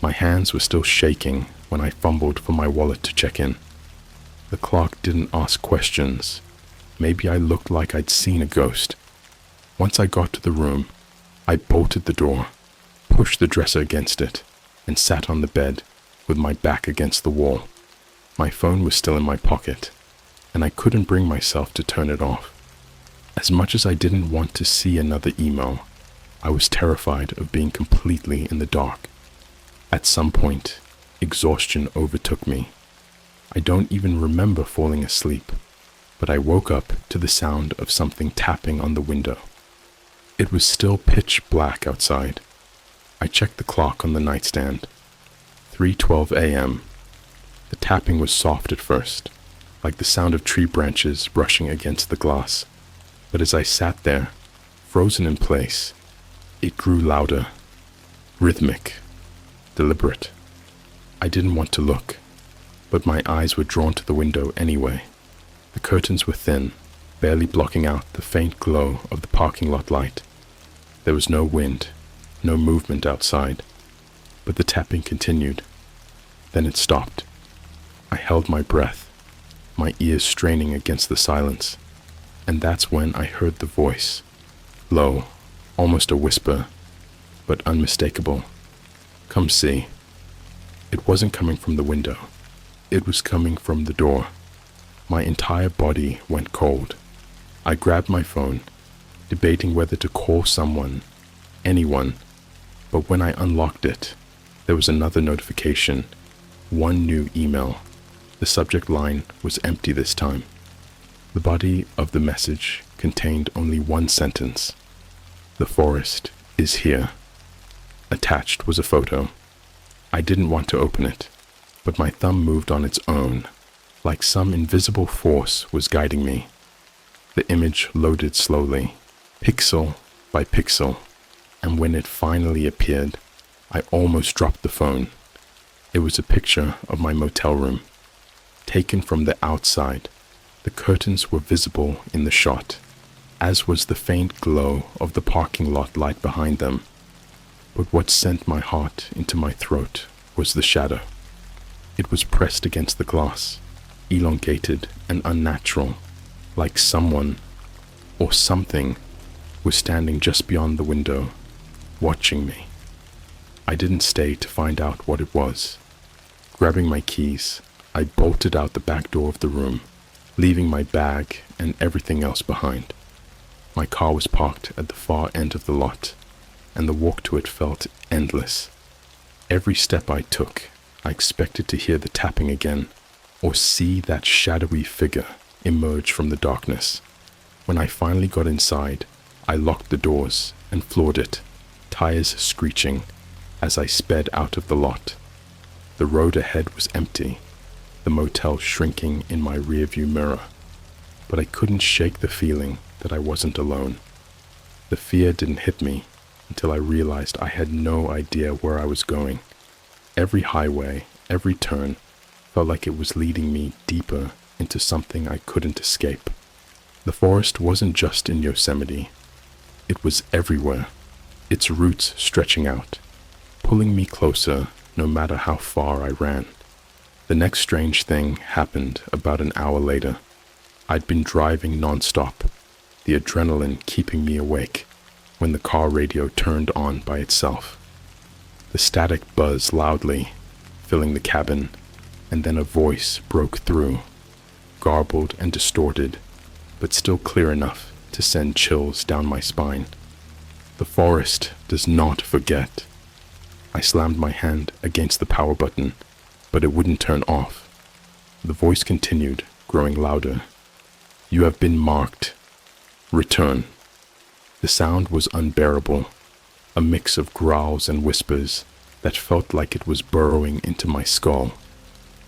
My hands were still shaking when I fumbled for my wallet to check in. The clerk didn't ask questions. Maybe I looked like I'd seen a ghost. Once I got to the room, I bolted the door, pushed the dresser against it, and sat on the bed with my back against the wall. My phone was still in my pocket, and I couldn't bring myself to turn it off. As much as I didn't want to see another email, I was terrified of being completely in the dark. At some point, exhaustion overtook me. I don't even remember falling asleep, but I woke up to the sound of something tapping on the window. It was still pitch black outside. I checked the clock on the nightstand. 3:12 a.m. The tapping was soft at first, like the sound of tree branches brushing against the glass. But as I sat there, frozen in place, it grew louder, rhythmic, deliberate. I didn't want to look, but my eyes were drawn to the window anyway. The curtains were thin, barely blocking out the faint glow of the parking lot light. There was no wind, no movement outside, but the tapping continued. Then it stopped. I held my breath, my ears straining against the silence, and that's when I heard the voice, low, almost a whisper, but unmistakable. "Come see." It wasn't coming from the window. It was coming from the door. My entire body went cold. I grabbed my phone, debating whether to call someone, anyone, but when I unlocked it, there was another notification, one new email. The subject line was empty this time. The body of the message contained only one sentence. "The forest is here." Attached was a photo. I didn't want to open it, but my thumb moved on its own, like some invisible force was guiding me. The image loaded slowly, pixel by pixel, and when it finally appeared, I almost dropped the phone. It was a picture of my motel room, taken from the outside. The curtains were visible in the shot, as was the faint glow of the parking lot light behind them. But what sent my heart into my throat was the shadow. It was pressed against the glass, elongated and unnatural, like someone or something was standing just beyond the window, watching me. I didn't stay to find out what it was. Grabbing my keys, I bolted out the back door of the room, leaving my bag and everything else behind. My car was parked at the far end of the lot, and the walk to it felt endless. Every step I took, I expected to hear the tapping again, or see that shadowy figure emerge from the darkness. When I finally got inside, I locked the doors and floored it, tires screeching, as I sped out of the lot. The road ahead was empty, the motel shrinking in my rearview mirror, but I couldn't shake the feeling that I wasn't alone. The fear didn't hit me until I realized I had no idea where I was going. Every highway, every turn, felt like it was leading me deeper into something I couldn't escape. The forest wasn't just in Yosemite. It was everywhere, its roots stretching out, pulling me closer no matter how far I ran. The next strange thing happened about an hour later. I'd been driving nonstop, the adrenaline keeping me awake, when the car radio turned on by itself. The static buzzed loudly, filling the cabin, and then a voice broke through, garbled and distorted, but still clear enough to send chills down my spine. "The forest does not forget." I slammed my hand against the power button, but it wouldn't turn off. The voice continued, growing louder. "You have been marked. Return." The sound was unbearable, a mix of growls and whispers, that felt like it was burrowing into my skull.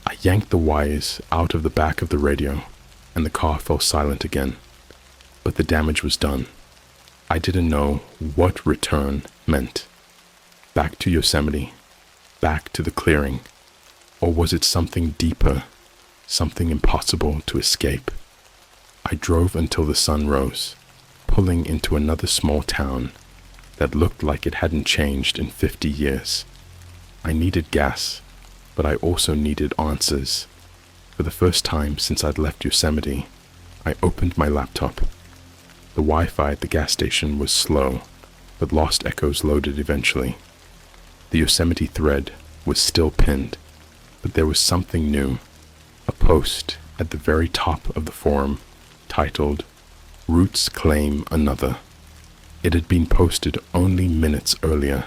I yanked the wires out of the back of the radio, and the car fell silent again. But the damage was done. I didn't know what return meant. Back to Yosemite, back to the clearing, or was it something deeper, something impossible to escape? I drove until the sun rose, pulling into another small town that looked like it hadn't changed in 50 years. I needed gas, but I also needed answers. For the first time since I'd left Yosemite, I opened my laptop. The Wi-Fi at the gas station was slow, but Lost Echoes loaded eventually. The Yosemite thread was still pinned, but there was something new. A post at the very top of the forum titled, "Roots Claim Another." It had been posted only minutes earlier.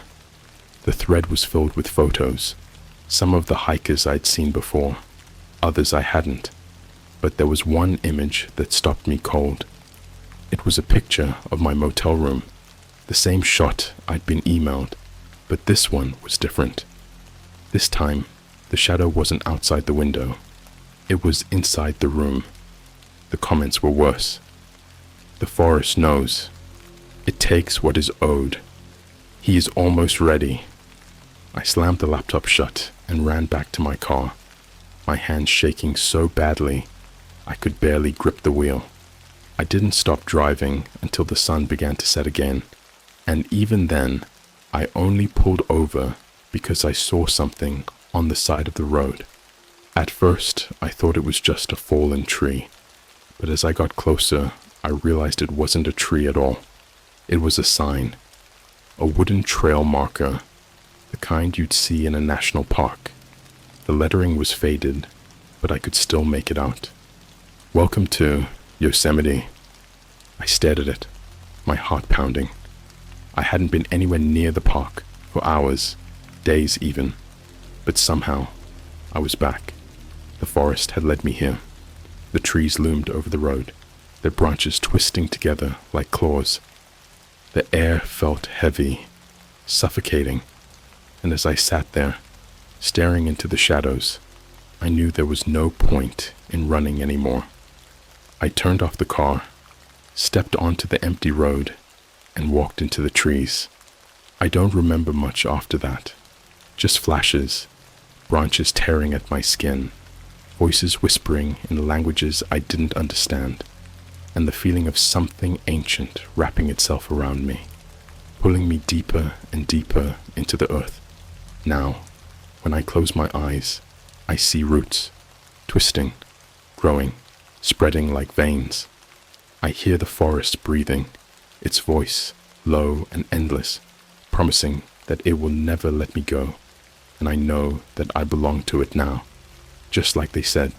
The thread was filled with photos, some of the hikers I'd seen before, others I hadn't, but there was one image that stopped me cold. It was a picture of my motel room, the same shot I'd been emailed, but this one was different. This time, the shadow wasn't outside the window. It was inside the room. The comments were worse. "The forest knows. It takes what is owed. He is almost ready." I slammed the laptop shut and ran back to my car, my hands shaking so badly I could barely grip the wheel. I didn't stop driving until the sun began to set again, and even then, I only pulled over because I saw something on the side of the road. At first, I thought it was just a fallen tree, but as I got closer, I realized it wasn't a tree at all. It was a sign, a wooden trail marker, the kind you'd see in a national park. The lettering was faded, but I could still make it out. "Welcome to Yosemite." I stared at it, my heart pounding. I hadn't been anywhere near the park for hours, days even, but somehow I was back. The forest had led me here. The trees loomed over the road, their branches twisting together like claws. The air felt heavy, suffocating, and as I sat there, staring into the shadows, I knew there was no point in running anymore. I turned off the car, stepped onto the empty road, and walked into the trees. I don't remember much after that, just flashes, branches tearing at my skin, voices whispering in languages I didn't understand, and the feeling of something ancient wrapping itself around me, pulling me deeper and deeper into the earth. Now, when I close my eyes, I see roots, twisting, growing, spreading like veins. I hear the forest breathing, its voice low and endless, promising that it will never let me go, and I know that I belong to it now, just like they said